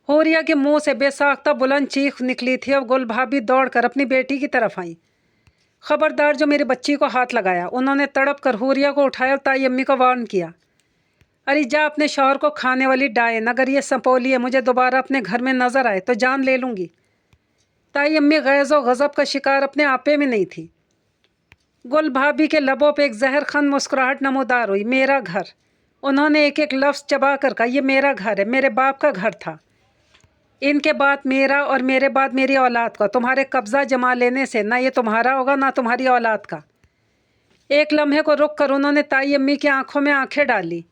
होरिया के मुंह से बेसाख्ता बुलंद चीख निकली थी। अब गुल भाभी दौड़कर अपनी बेटी की तरफ आई। खबरदार जो मेरी बच्ची को हाथ लगाया। उन्होंने तड़प कर होरिया को उठाया और ताई अम्मी को वार्न किया। अरे जा अपने शौहर को खाने वाली डायन, अगर ये सपोली है मुझे दोबारा अपने घर में नज़र आए तो जान ले लूँगी। ताई अम्मी गैज़ व गज़ब का शिकार अपने आपे में नहीं थी। गुल भाभी के लबों पे एक जहरखन मुस्कुराहट नमूदार हुई। मेरा घर। उन्होंने एक एक लफ्ज़ चबा कर कहा, ये मेरा घर है, मेरे बाप का घर था। इनके बाद मेरा और मेरे बाद मेरी औलाद का। तुम्हारे कब्ज़ा जमा लेने से ना ये तुम्हारा होगा ना तुम्हारी औलाद का। एक लम्हे को रुक कर उन्होंने ताई अम्मी की आंखों में आंखें डाली।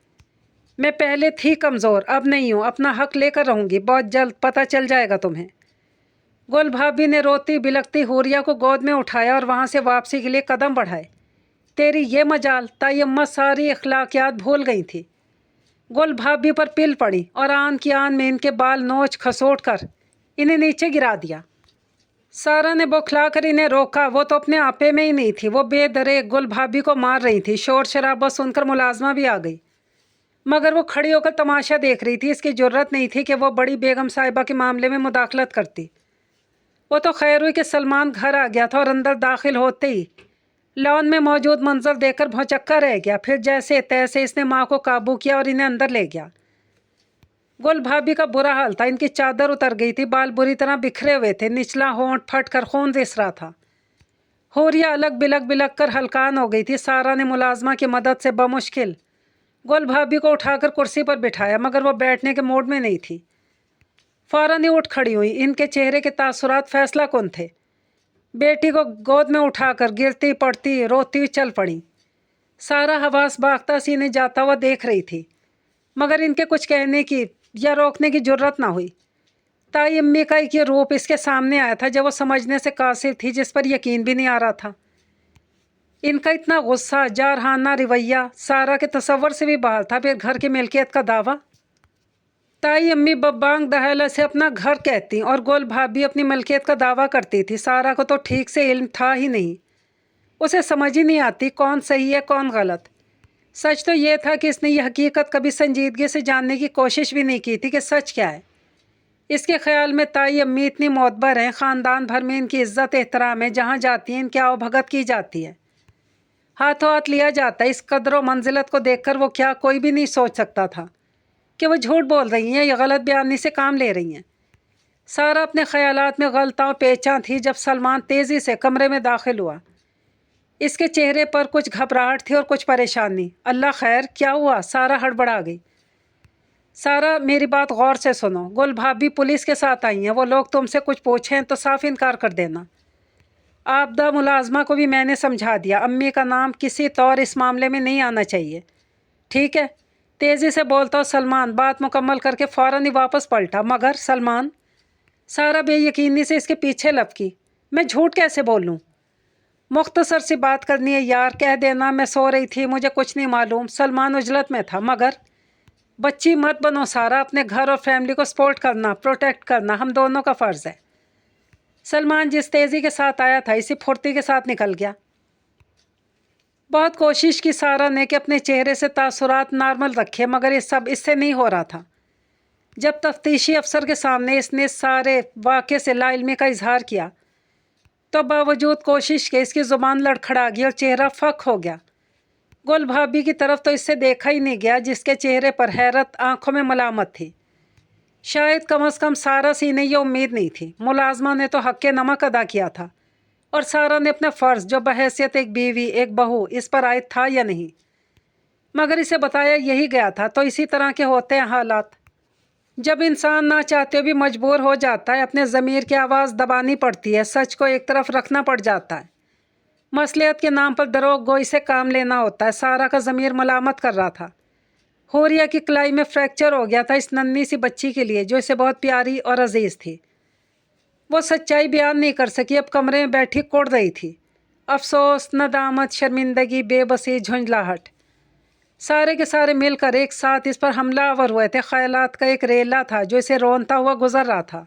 मैं पहले थी कमज़ोर, अब नहीं हूँ। अपना हक लेकर रहूँगी, बहुत जल्द पता चल जाएगा तुम्हें। गुल भाभी ने रोती बिलखती होरिया को गोद में उठाया और वहाँ से वापसी के लिए कदम बढ़ाए। तेरी ये मजाल। ताई अम्मा सारी अखलाकियात भूल गई थी। गुल भाभी पर पिल पड़ी और आन की आन में इनके बाल नोच खसोट कर इन्हें नीचे गिरा दिया। सारा ने बौखला कर इन्हें रोका। वो तो अपने आपे में ही नहीं थी। वो बेदरे गुल भाभी को मार रही थी। शोर शराबा सुनकर मुलाजमा भी आ गई, मगर वो खड़ी होकर तमाशा देख रही थी। इसकी जुर्रत नहीं थी कि वो बड़ी बेगम साहिबा के मामले में मुदाखलत करती। वो तो खैर हुई कि सलमान घर आ गया था और अंदर दाखिल होते ही लॉन में मौजूद मंजर देखकर भौचक्का रह गया। फिर जैसे तैसे इसने माँ को काबू किया और इन्हें अंदर ले गया। गुल भाभी का बुरा हाल था। इनकी चादर उतर गई थी, बाल बुरी तरह बिखरे हुए थे, निचला होंठ फट कर खून रिस रहा था। होरिया अलग बिलक बिलक कर हलकान हो गई थी। सारा ने मुलाजमा की मदद से बमुश्किल गुल भाभी को उठाकर कुर्सी पर बिठाया, मगर वो बैठने के मूड में नहीं थी। फ़ौरन ही उठ खड़ी हुई। इनके चेहरे के तासुरात फैसला कुन थे। बेटी को गोद में उठाकर गिरती पड़ती रोती हुई चल पड़ी। सारा हवास बाख्ता सीने जाता हुआ देख रही थी, मगर इनके कुछ कहने की या रोकने की जुर्रत ना हुई। ताई अम्मी का एक ये रूप इसके सामने आया था जो वो समझने से कासिर थी, जिस पर यकीन भी नहीं आ रहा था। इनका इतना गुस्सा, जारहाना रवैया सारा के तसव्वुर से भी बाहर था। फिर घर की मिल्कियत का दावा। ताई अम्मी बब्बांग दहला से अपना घर कहती और गुल भाभी अपनी मलकियत का दावा करती थी। सारा को तो ठीक से इल्म था ही नहीं। उसे समझ ही नहीं आती कौन सही है कौन गलत। सच तो ये था कि इसने ये हकीकत कभी संजीदगी से जानने की कोशिश भी नहीं की थी कि सच क्या है। इसके ख्याल में ताई अम्मी इतनी मोतबर हैं, ख़ानदान भर में इनकी इज़्ज़त एहतराम है, जहाँ जाती हैं इनकी आवभगत की जाती है, हाथों हाथ लिया जाता है। इस कदर व मंजिलत को देखकर वो क्या कोई भी नहीं सोच सकता था कि वो झूठ बोल रही हैं या गलत बयानी से काम ले रही हैं। सारा अपने ख्यालात में गलता पेचा थी जब सलमान तेज़ी से कमरे में दाखिल हुआ। इसके चेहरे पर कुछ घबराहट थी और कुछ परेशानी। अल्लाह खैर, क्या हुआ? सारा हड़बड़ा गई। सारा मेरी बात गौर से सुनो। गुल भाभी पुलिस के साथ आई हैं। वो लोग तुमसे कुछ पूछें तो साफ इनकार कर देना। आपदा मुलाजमा को भी मैंने समझा दिया। अम्मी का नाम किसी तौर इस मामले में नहीं आना चाहिए, ठीक है? तेज़ी से बोलता हो सलमान बात मुकम्मल करके फ़ौरन ही वापस पलटा। मगर सलमान। सारा बेयकीनी से इसके पीछे लपकी। मैं झूठ कैसे बोलूं? मुख्तसर सी बात करनी है यार, कह देना मैं सो रही थी, मुझे कुछ नहीं मालूम। सलमान उजलत में था। मगर बच्ची मत बनो सारा। अपने घर और फैमिली को सपोर्ट करना, प्रोटेक्ट करना हम दोनों का फ़र्ज़ है। सलमान जिस तेज़ी के साथ आया था इसी फुर्ती के साथ निकल गया। बहुत कोशिश की सारा ने कि अपने चेहरे से तासुरात नॉर्मल रखे, मगर ये सब इससे नहीं हो रहा था। जब तफ्तीशी अफसर के सामने इसने सारे वाक़े से लाइल्मी का इजहार किया तो बावजूद कोशिश के इसकी ज़ुबान लड़खड़ा गई और चेहरा फक हो गया। गुल भाभी की तरफ तो इससे देखा ही नहीं गया, जिसके चेहरे पर हैरत, आंखों में मलामत थी। शायद कम अज़ कम सारा सी ने यह उम्मीद नहीं थी। मुलाजमा ने तो हक़ नमक अदा किया था, اور سارا نے اپنا فرض جو بحیثیت ایک بیوی ایک بہو اس پر عائد تھا یا نہیں، مگر اسے بتایا یہی گیا تھا۔ تو اسی طرح کے ہوتے ہیں حالات، جب انسان نہ چاہتے ہوئے بھی مجبور ہو جاتا ہے، اپنے ضمیر کی آواز دبانی پڑتی ہے، سچ کو ایک طرف رکھنا پڑ جاتا ہے، مصلحت کے نام پر دروغ گوئی سے کام لینا ہوتا ہے۔ سارا کا ضمیر ملامت کر رہا تھا، حوریہ کی کلائی میں فریکچر ہو گیا تھا اس ننھی سی بچی کے لیے جو اسے بہت پیاری اور عزیز تھی۔ وہ سچائی بیان نہیں کر سکی، اب کمرے میں بیٹھی کوڑ رہی تھی، افسوس، ندامت، شرمندگی، بے بسی، جھنجھلاہٹ، سارے کے سارے مل کر ایک ساتھ اس پر حملہ آور ہوئے تھے۔ خیالات کا ایک ریلا تھا جو اسے رونتا ہوا گزر رہا تھا۔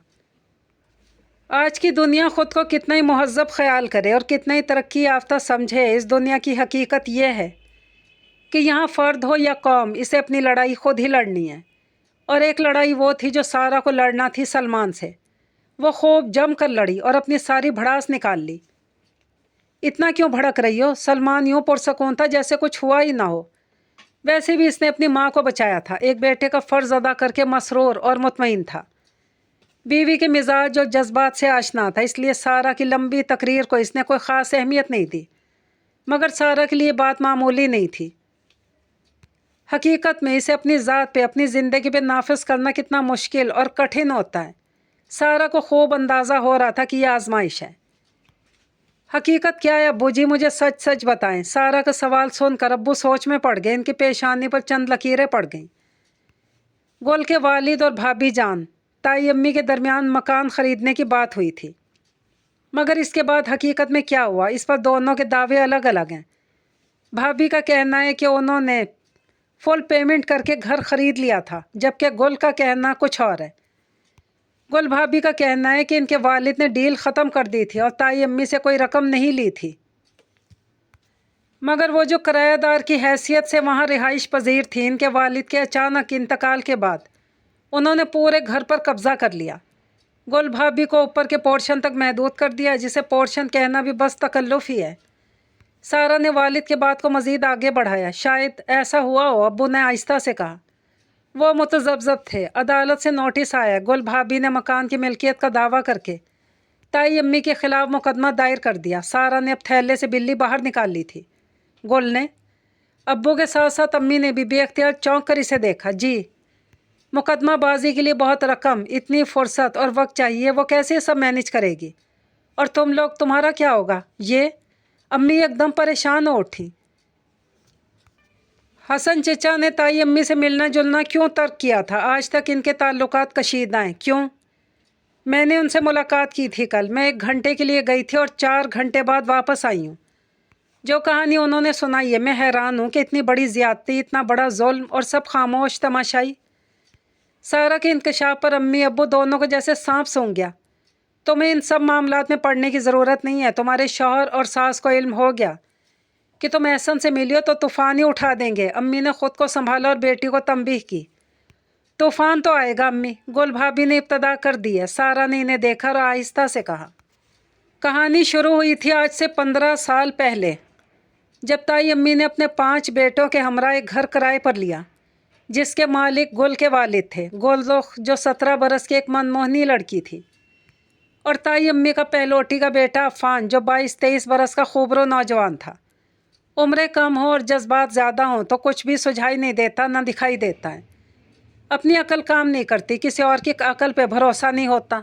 آج کی دنیا خود کو کتنا ہی مہذب خیال کرے اور کتنا ہی ترقی یافتہ سمجھے، اس دنیا کی حقیقت یہ ہے کہ یہاں فرد ہو یا قوم، اسے اپنی لڑائی خود ہی لڑنی ہے۔ اور ایک لڑائی وہ تھی جو سارا کو لڑنا تھی سلمان سے۔ وہ خوب جم کر لڑی اور اپنی ساری بھڑاس نکال لی۔ اتنا کیوں بھڑک رہی ہو؟ سلمان یوں پرسکون تھا جیسے کچھ ہوا ہی نہ ہو۔ ویسے بھی اس نے اپنی ماں کو بچایا تھا، ایک بیٹے کا فرض ادا کر کے مسرور اور مطمئن تھا۔ بیوی کے مزاج اور جذبات سے آشنا تھا، اس لیے سارا کی لمبی تقریر کو اس نے کوئی خاص اہمیت نہیں دی، مگر سارا کے لیے بات معمولی نہیں تھی۔ حقیقت میں اسے اپنی ذات پہ، اپنی زندگی پہ نافذ کرنا کتنا مشکل اور کٹھن ہوتا ہے، سارا کو خوب اندازہ ہو رہا تھا کہ یہ آزمائش ہے۔ حقیقت کیا ہے ابو جی؟ مجھے سچ سچ بتائیں۔ سارا کا سوال سن کر ابو سوچ میں پڑ گئے، ان کی پیشانی پر چند لکیریں پڑ گئیں۔ گل کے والد اور بھابھی جان، تائی امی کے درمیان مکان خریدنے کی بات ہوئی تھی، مگر اس کے بعد حقیقت میں کیا ہوا اس پر دونوں کے دعوے الگ الگ ہیں۔ بھابھی کا کہنا ہے کہ انہوں نے فل پیمنٹ کر کے گھر خرید لیا تھا، جبکہ گل کا کہنا کچھ اور ہے۔ گل بھابھی کا کہنا ہے کہ ان کے والد نے ڈیل ختم کر دی تھی اور تائی امی سے کوئی رقم نہیں لی تھی، مگر وہ جو کرایہ دار کی حیثیت سے وہاں رہائش پذیر تھی، ان کے والد کے اچانک انتقال کے بعد انہوں نے پورے گھر پر قبضہ کر لیا۔ گل بھابھی کو اوپر کے پورشن تک محدود کر دیا، جسے پورشن کہنا بھی بس تکلف ہی ہے۔ سارا نے والد کے بات کو مزید آگے بڑھایا۔ شاید ایسا ہوا ہو، ابو نے آہستہ سے کہا۔ وہ متذبذب تھے۔ عدالت سے نوٹس آیا، گل بھابھی نے مکان کی ملکیت کا دعویٰ کر کے تائی امی کے خلاف مقدمہ دائر کر دیا۔ سارا نے اب تھیلے سے بلی باہر نکال لی تھی۔ گل نے، ابو کے ساتھ ساتھ امی نے بھی بے اختیار چونک کر اسے دیکھا۔ جی، مقدمہ بازی کے لیے بہت رقم، اتنی فرصت اور وقت چاہیے، وہ کیسے سب مینج کرے گی؟ اور تم لوگ، تمہارا کیا ہوگا؟ یہ امی ایک دم پریشان ہو اٹھی۔ حسن چچا نے تائی امی سے ملنا جلنا کیوں ترک کیا تھا؟ آج تک ان کے تعلقات کشیدہ ہیں، کیوں؟ میں نے ان سے ملاقات کی تھی کل، میں 1 گھنٹے کے لیے گئی تھی اور 4 گھنٹے بعد واپس آئی ہوں۔ جو کہانی انہوں نے سنائی ہے، میں حیران ہوں کہ اتنی بڑی زیادتی، اتنا بڑا ظلم، اور سب خاموش تماشائی۔ سارا کے انکشاف پر امی ابو دونوں کو جیسے سانپ سونگھ گیا۔ تمہیں ان سب معاملات میں پڑھنے کی ضرورت نہیں ہے، تمہارے شوہر اور ساس کو علم ہو گیا کہ تم احسن سے ملی ہو تو طوفان ہی اٹھا دیں گے۔ امی نے خود کو سنبھالا اور بیٹی کو تنبیہ کی۔ طوفان تو آئے گا امی، گل بھابھی نے ابتدا کر دی ہے۔ سارا نے انہیں دیکھا اور آہستہ سے کہا۔ کہانی شروع ہوئی تھی آج سے 15 سال پہلے، جب تائی امی نے اپنے 5 بیٹوں کے ہمراہ ایک گھر کرائے پر لیا، جس کے مالک گل کے والد تھے، گلرخ، جو 17 برس کی ایک منموہنی لڑکی تھی، اور تائی امی کا پہلوٹی کا بیٹا عفان، جو 22-23 برس کا خوبرو نوجوان تھا۔ عمریں کم ہوں اور جذبات زیادہ ہوں تو کچھ بھی سجھائی نہیں دیتا، نہ دکھائی دیتا ہے۔ اپنی عقل کام نہیں کرتی، کسی اور کی عقل پہ بھروسہ نہیں ہوتا۔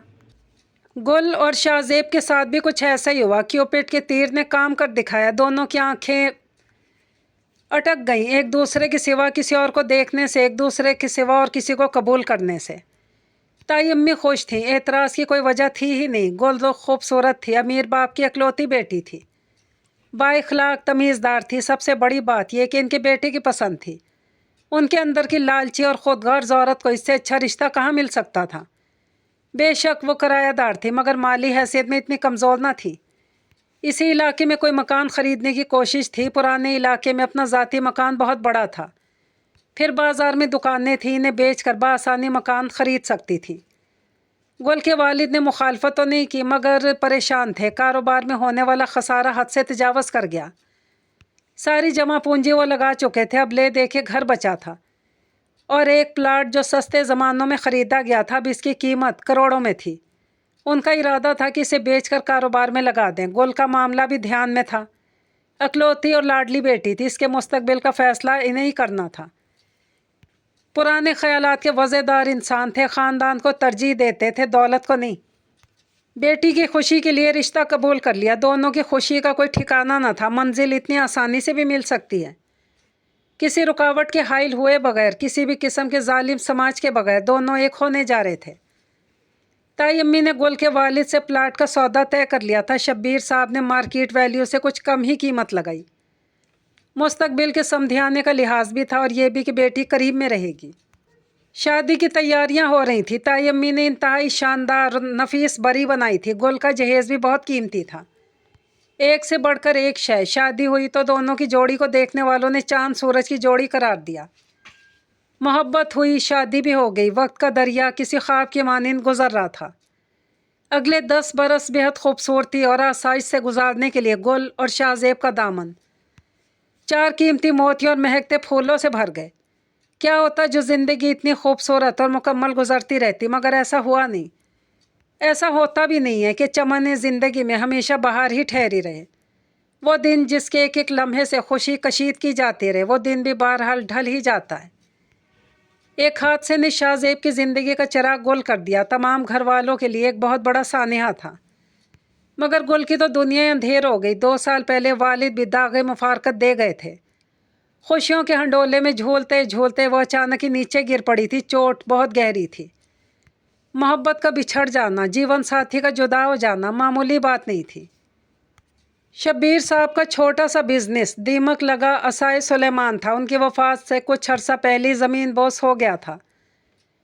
گل اور شاہ زیب کے ساتھ بھی کچھ ایسا ہی ہوا۔ کیوپٹ کے تیر نے کام کر دکھایا، دونوں کی آنکھیں اٹک گئیں، ایک دوسرے کے سوا کسی اور کو دیکھنے سے، ایک دوسرے کے سوا اور کسی کو قبول کرنے سے۔ تائی امی خوش تھیں، اعتراض کی کوئی وجہ تھی ہی نہیں۔ گلرخ خوبصورت تھی، امیر باپ کی اکلوتی بیٹی تھی، با اخلاق، تمیزدار تھی۔ سب سے بڑی بات یہ کہ ان کے بیٹے کی پسند تھی۔ ان کے اندر کی لالچی اور خود غرض عورت کو اس سے اچھا رشتہ کہاں مل سکتا تھا؟ بے شک وہ کرایہ دار تھی، مگر مالی حیثیت میں اتنی کمزور نہ تھی۔ اسی علاقے میں کوئی مکان خریدنے کی کوشش تھی۔ پرانے علاقے میں اپنا ذاتی مکان بہت بڑا تھا، پھر بازار میں دکانیں تھیں، انہیں بیچ کر بآسانی مکان خرید سکتی تھی۔ گل کے والد نے مخالفت تو نہیں کی، مگر پریشان تھے، کاروبار میں ہونے والا خسارہ حد سے تجاوز کر گیا۔ ساری جمع پونجی وہ لگا چکے تھے، اب لے دے کے گھر بچا تھا، اور ایک پلاٹ جو سستے زمانوں میں خریدا گیا تھا، اب اس کی قیمت کروڑوں میں تھی۔ ان کا ارادہ تھا کہ اسے بیچ کر کاروبار میں لگا دیں۔ گل کا معاملہ بھی دھیان میں تھا، اکلوتی اور لاڈلی بیٹی تھی، اس کے مستقبل کا فیصلہ انہیں ہی کرنا تھا۔ پرانے خیالات کے وزع دار انسان تھے، خاندان کو ترجیح دیتے تھے، دولت کو نہیں۔ بیٹی کی خوشی کے لیے رشتہ قبول کر لیا۔ دونوں کی خوشی کا کوئی ٹھکانہ نہ تھا، منزل اتنی آسانی سے بھی مل سکتی ہے۔ کسی رکاوٹ کے حائل ہوئے بغیر، کسی بھی قسم کے ظالم سماج کے بغیر دونوں ایک ہونے جا رہے تھے۔ تائی امی نے گل کے والد سے پلاٹ کا سودا طے کر لیا تھا۔ شبیر صاحب نے مارکیٹ ویلیو سے کچھ کم ہی قیمت لگائی۔ مستقبل کے سمدھیانے کا لحاظ بھی تھا اور یہ بھی کہ بیٹی قریب میں رہے گی۔ شادی کی تیاریاں ہو رہی تھیں۔ تائی امی نے انتہائی شاندار نفیس بری بنائی تھی۔ گل کا جہیز بھی بہت قیمتی تھا، ایک سے بڑھ کر ایک شے۔ شادی ہوئی تو دونوں کی جوڑی کو دیکھنے والوں نے چاند سورج کی جوڑی قرار دیا۔ محبت ہوئی، شادی بھی ہو گئی۔ وقت کا دریا کسی خواب کی مانند گزر رہا تھا۔ اگلے 10 برس بہت خوبصورتی اور آسائش سے گزارنے کے لیے گل اور شاہ زیب کا دامن 4 قیمتی موتیوں اور مہکتے پھولوں سے بھر گئے۔ کیا ہوتا جو زندگی اتنی خوبصورت اور مکمل گزرتی رہتی، مگر ایسا ہوا نہیں۔ ایسا ہوتا بھی نہیں ہے کہ چمن زندگی میں ہمیشہ بہار ہی ٹھہری رہے۔ وہ دن جس کے ایک ایک لمحے سے خوشی کشید کی جاتی رہے، وہ دن بھی بہرحال ڈھل ہی جاتا ہے۔ ایک حادثے نے شاہ زیب کی زندگی کا چراغ گل کر دیا۔ تمام گھر والوں کے لیے ایک بہت بڑا سانحہ تھا، مگر گل کی تو دنیا اندھیر ہو گئی۔ 2 سال پہلے والد بھی داغ مفارقت دے گئے تھے۔ خوشیوں کے ہنڈولے میں جھولتے جھولتے وہ اچانک ہی نیچے گر پڑی تھی۔ چوٹ بہت گہری تھی۔ محبت کا بچھڑ جانا، جیون ساتھی کا جدا ہو جانا معمولی بات نہیں تھی۔ شبیر صاحب کا چھوٹا سا بزنس دیمک لگا عصائے سلیمان تھا۔ ان کی وفات سے کچھ عرصہ پہلے زمین بوس ہو گیا تھا۔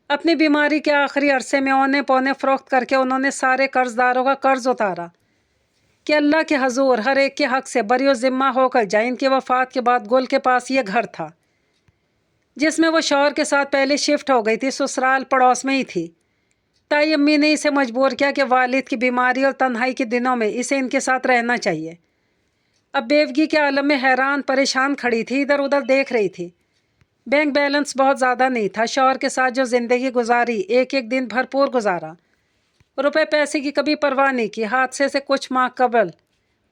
اپنی بیماری کے آخری عرصے میں اونے پونے فروخت کر کے انہوں نے سارے قرض داروں کا قرض اتارا کہ اللہ کے حضور ہر ایک کے حق سے بری و ذمہ ہو کر جائے۔ ان کی وفات کے بعد گل کے پاس یہ گھر تھا جس میں وہ شوہر کے ساتھ پہلے شفٹ ہو گئی تھی، سسرال پڑوس میں ہی تھی۔ تائی امی نے اسے مجبور کیا کہ والد کی بیماری اور تنہائی کے دنوں میں اسے ان کے ساتھ رہنا چاہیے۔ اب بیوگی کے عالم میں حیران پریشان کھڑی تھی، ادھر ادھر دیکھ رہی تھی۔ بینک بیلنس بہت زیادہ نہیں تھا۔ شوہر کے ساتھ جو زندگی گزاری، ایک ایک دن بھرپور گزارا، روپے پیسے کی کبھی پرواہ نہیں کی۔ حادثے سے کچھ ماہ قبل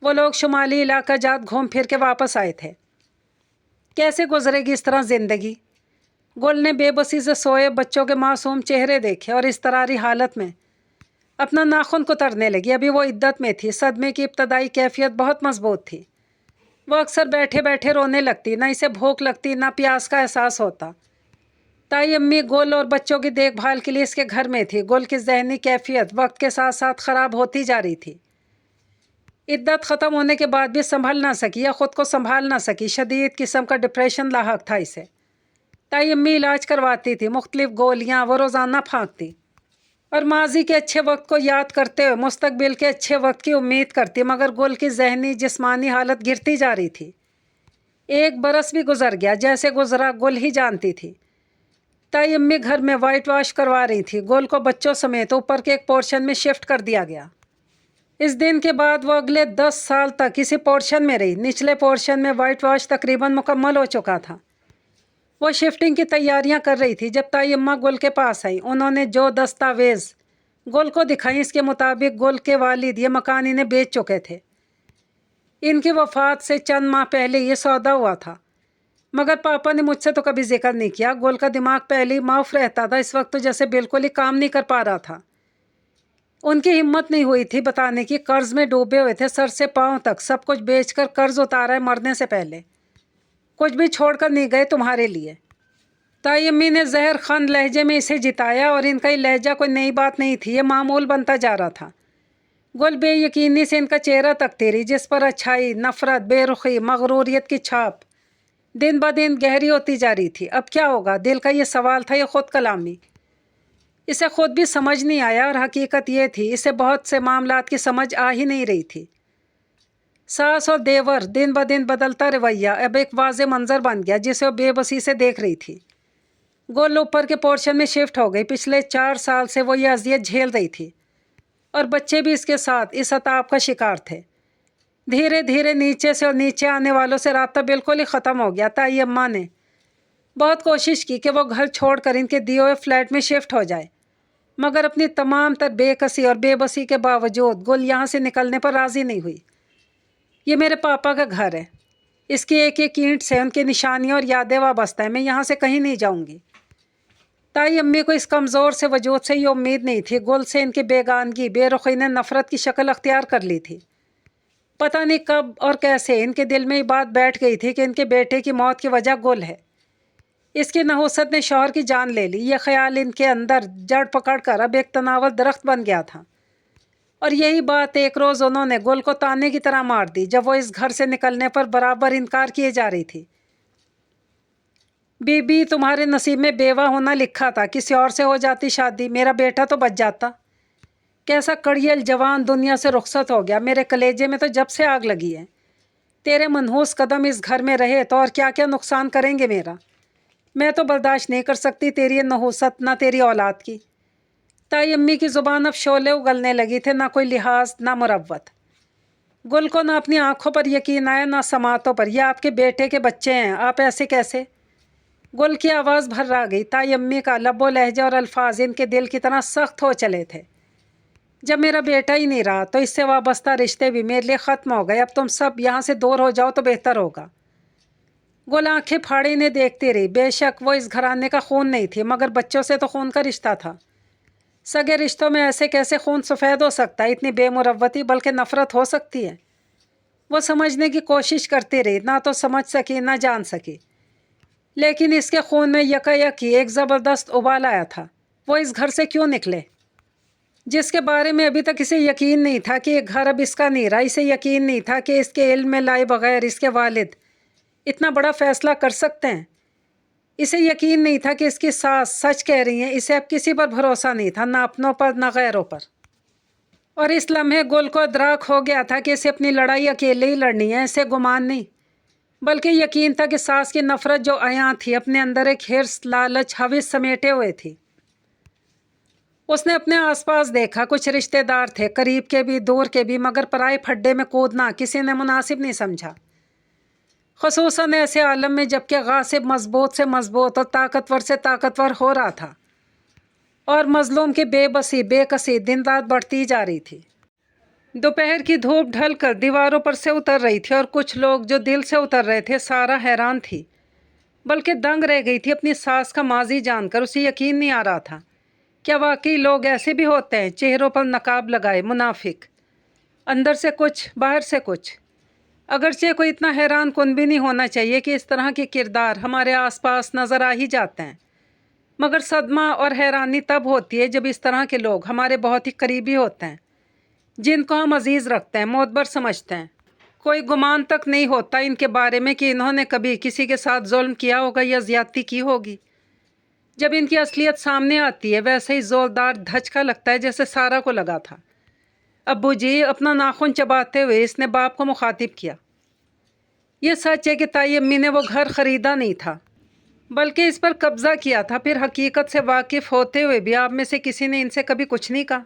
وہ لوگ شمالی علاقہ جات گھوم پھر کے واپس آئے تھے۔ کیسے گزرے گی اس طرح زندگی؟ گل نے بے بسی سے سوئے بچوں کے معصوم چہرے دیکھے اور اضطراری حالت میں اپنا ناخن کترنے لگی۔ ابھی وہ عدت میں تھی، صدمے کی ابتدائی کیفیت بہت مضبوط تھی۔ وہ اکثر بیٹھے بیٹھے رونے لگتی، نہ اسے بھوک لگتی نہ پیاس کا احساس ہوتا۔ تائی امی گل اور بچوں کی دیکھ بھال کے لیے اس کے گھر میں تھی۔ گل کی ذہنی کیفیت وقت کے ساتھ ساتھ خراب ہوتی جا رہی تھی۔ عدت ختم ہونے کے بعد بھی سنبھل نہ سکی یا خود کو سنبھال نہ سکی۔ شدید قسم کا ڈپریشن لاحق تھا اسے۔ تائی امی علاج کرواتی تھی، مختلف گولیاں وہ روزانہ پھانکتی اور ماضی کے اچھے وقت کو یاد کرتے ہوئے مستقبل کے اچھے وقت کی امید کرتی، مگر گل کی ذہنی جسمانی حالت گرتی جا رہی تھی۔ 1 برس بھی گزر گیا، جیسے گزرا گل ہی جانتی تھی۔ تائی امی گھر میں وائٹ واش کروا رہی تھی۔ گل کو بچوں سمیت اوپر کے ایک پورشن میں شفٹ کر دیا گیا۔ اس دن کے بعد وہ اگلے 10 سال تک اسی پورشن میں رہی۔ نچلے پورشن میں وائٹ واش تقریباً مکمل ہو چکا تھا۔ وہ شفٹنگ کی تیاریاں کر رہی تھی جب تائی اماں گل کے پاس آئیں۔ انہوں نے جو دستاویز گل کو دکھائیں، اس کے مطابق گل کے والد یہ مکان انہیں بیچ چکے تھے۔ ان کی وفات سے چند ماہ پہلے یہ سودا ہوا تھا، مگر پاپا نے مجھ سے تو کبھی ذکر نہیں کیا۔ گل کا دماغ پہلے ہی معاف رہتا تھا، اس وقت تو جیسے بالکل ہی کام نہیں کر پا رہا تھا۔ ان کی ہمت نہیں ہوئی تھی بتانے کی، قرض میں ڈوبے ہوئے تھے سر سے پاؤں تک، سب کچھ بیچ کر قرض اتارا ہے مرنے سے پہلے، کچھ بھی چھوڑ کر نہیں گئے تمہارے لیے۔ تائی امی نے زہر خند لہجے میں اسے جتایا، اور ان کا یہ لہجہ کوئی نئی بات نہیں تھی، یہ معمول بنتا جا رہا تھا۔ گل بے یقینی سے ان کا چہرہ تکتی رہی، جس پر اچھائی، نفرت، بے رخی، مغروریت کی چھاپ دن بدن گہری ہوتی جا رہی تھی۔ اب کیا ہوگا؟ دل کا یہ سوال تھا، یہ خود کلامی۔ اسے خود بھی سمجھ نہیں آیا، اور حقیقت یہ تھی اسے بہت سے معاملات کی سمجھ آ ہی نہیں رہی تھی۔ ساس اور دیور دن بدن بدلتا رویہ اب ایک واضح منظر بن گیا جسے وہ بے بسی سے دیکھ رہی تھی۔ گل اوپر کے پورشن میں شفٹ ہو گئی۔ پچھلے 4 سال سے وہ یہ اذیت جھیل رہی تھی، اور بچے بھی اس کے ساتھ اس عطاب کا شکار تھے۔ دھیرے دھیرے نیچے سے اور نیچے آنے والوں سے رابطہ بالکل ہی ختم ہو گیا۔ تائی اماں نے بہت کوشش کی کہ وہ گھر چھوڑ کر ان کے دیے ہوئے فلیٹ میں شفٹ ہو جائے، मगर अपनी तमाम तर बेकसी और बेबसी के बावजूद गुल यहाँ से निकलने पर राज़ी नहीं हुई। ये मेरे पापा का घर है, इसकी एक एक ईंट से उनकी निशानियाँ और यादें वाबस्ता है। मैं यहाँ से कहीं नहीं जाऊँगी। ताई अम्मी को इस कमज़ोर से वजूद से ये उम्मीद नहीं थी। गुल से इनकी बेगानगी बेरुखी ने नफ़रत की शक्ल अख्तियार कर ली थी। पता नहीं कब और कैसे इनके दिल में ये बात बैठ गई थी कि इनके बेटे की मौत की वजह गुल है। इसकी नहुसत ने शौहर की जान ले ली। ये ख्याल इनके अंदर जड़ पकड़ कर अब एक तनावल दरख्त बन गया था। और यही बात एक रोज़ उन्होंने गुल को ताने की तरह मार दी जब वो इस घर से निकलने पर बराबर इनकार किए जा रही थी। बीबी, तुम्हारे नसीब में बेवा होना लिखा था, किसी और से हो जाती शादी, मेरा बेटा तो बच जाता। कैसा कड़ियल जवान दुनिया से रुखसत हो गया। मेरे कलेजे में तो जब से आग लगी है। तेरे मनहूस कदम इस घर में रहे तो और क्या क्या नुकसान करेंगे मेरा। मैं तो बर्दाश्त नहीं कर सकती तेरी नहुसत, ना तेरी औलाद की। ताई अम्मी की ज़ुबान अब शोले उगलने लगी थे। ना कोई लिहाज, ना मुरव्वत। गुल को ना अपनी आंखों पर यकीन आया, ना समातों पर। यह आपके बेटे के बच्चे हैं, आप ऐसे कैसे। गुल की आवाज़ भर आ गई। ताई अम्मी का लब्बो लहजा और अल्फाज इनके दिल की तरह सख्त हो चले थे। जब मेरा बेटा ही नहीं रहा तो इससे वाबस्ता रिश्ते भी मेरे लिए ख़त्म हो गए। अब तुम सब यहाँ से दूर हो जाओ तो बेहतर होगा। गुल आंखें फाड़े इन्हें देखती रही। बेशक वो इस घराने का खून नहीं थी, मगर बच्चों से तो खून का रिश्ता था। सगे रिश्तों में ऐसे कैसे खून सफ़ेद हो सकता है। इतनी बेमुरव्वती, बल्कि नफ़रत हो सकती है। वो समझने की कोशिश करती रही, ना तो समझ सकी ना जान सकी। लेकिन इसके खून में यकायक ही एक ज़बरदस्त उबाल आया था। वो इस घर से क्यों निकले, जिसके बारे में अभी तक इसे यकीन नहीं था कि ये घर अब इसका नहीं रहा। इसे यकीन नहीं था कि इसके इल्म में लाए बगैर इसके वालिद इतना बड़ा फ़ैसला कर सकते हैं। इसे यकीन नहीं था कि इसकी सास सच कह रही हैं। इसे अब किसी पर भरोसा नहीं था, ना अपनों पर ना गैरों पर। और इस लम्हे गुल को अदराक हो गया था कि इसे अपनी लड़ाई अकेले ही लड़नी है। इसे गुमान नहीं, बल्कि यकीन था कि सास की नफ़रत जो आया थी अपने अंदर एक हिर्स, लालच, हविस समेटे हुए थी। उसने अपने आसपास देखा। कुछ रिश्तेदार थे, करीब के भी दूर के भी, मगर पराए फड्डे में कूदना किसी ने मुनासिब नहीं समझा। ख़ुसूसन ऐसे आलम में जबकि गासिब मजबूत से मजबूत और ताकतवर से ताकतवर हो रहा था और मजलूम की बेबसी बेकसी दिन रात बढ़ती जा रही थी। दोपहर की धूप ढल कर दीवारों पर से उतर रही थी और कुछ लोग जो दिल से उतर रहे थे। सारा हैरान थी, बल्कि दंग रह गई थी अपनी सास का माजी जानकर। उसे यकीन नहीं आ रहा था, क्या वाकई लोग ऐसे भी होते हैं, चेहरों पर नकाब लगाए मुनाफिक, अंदर से कुछ बाहर से कुछ। अगरचे कोई इतना हैरान कुन भी नहीं होना चाहिए कि इस तरह के किरदार हमारे आसपास नज़र आ ही जाते हैं, मगर सदमा और हैरानी तब होती है जब इस तरह के लोग हमारे बहुत ही करीबी होते हैं, जिनको हम अजीज़ रखते हैं, मोतबर समझते हैं। कोई गुमान तक नहीं होता इनके बारे में कि इन्होंने कभी किसी के साथ जुल्म किया होगा या ज़्यादती की होगी। जब इनकी असलियत सामने आती है वैसे ही ज़ोरदार धचका लगता है जैसे सारा को लगा था। अब्बू जी, अपना नाखून चबाते हुए इसने बाप को मुखातिब किया। ये सच है कि ताई अम्मी ने वो घर ख़रीदा नहीं था, बल्कि इस पर कब्ज़ा किया था। फिर हकीकत से वाकिफ़ होते हुए भी आप में से किसी ने इनसे कभी कुछ नहीं कहा।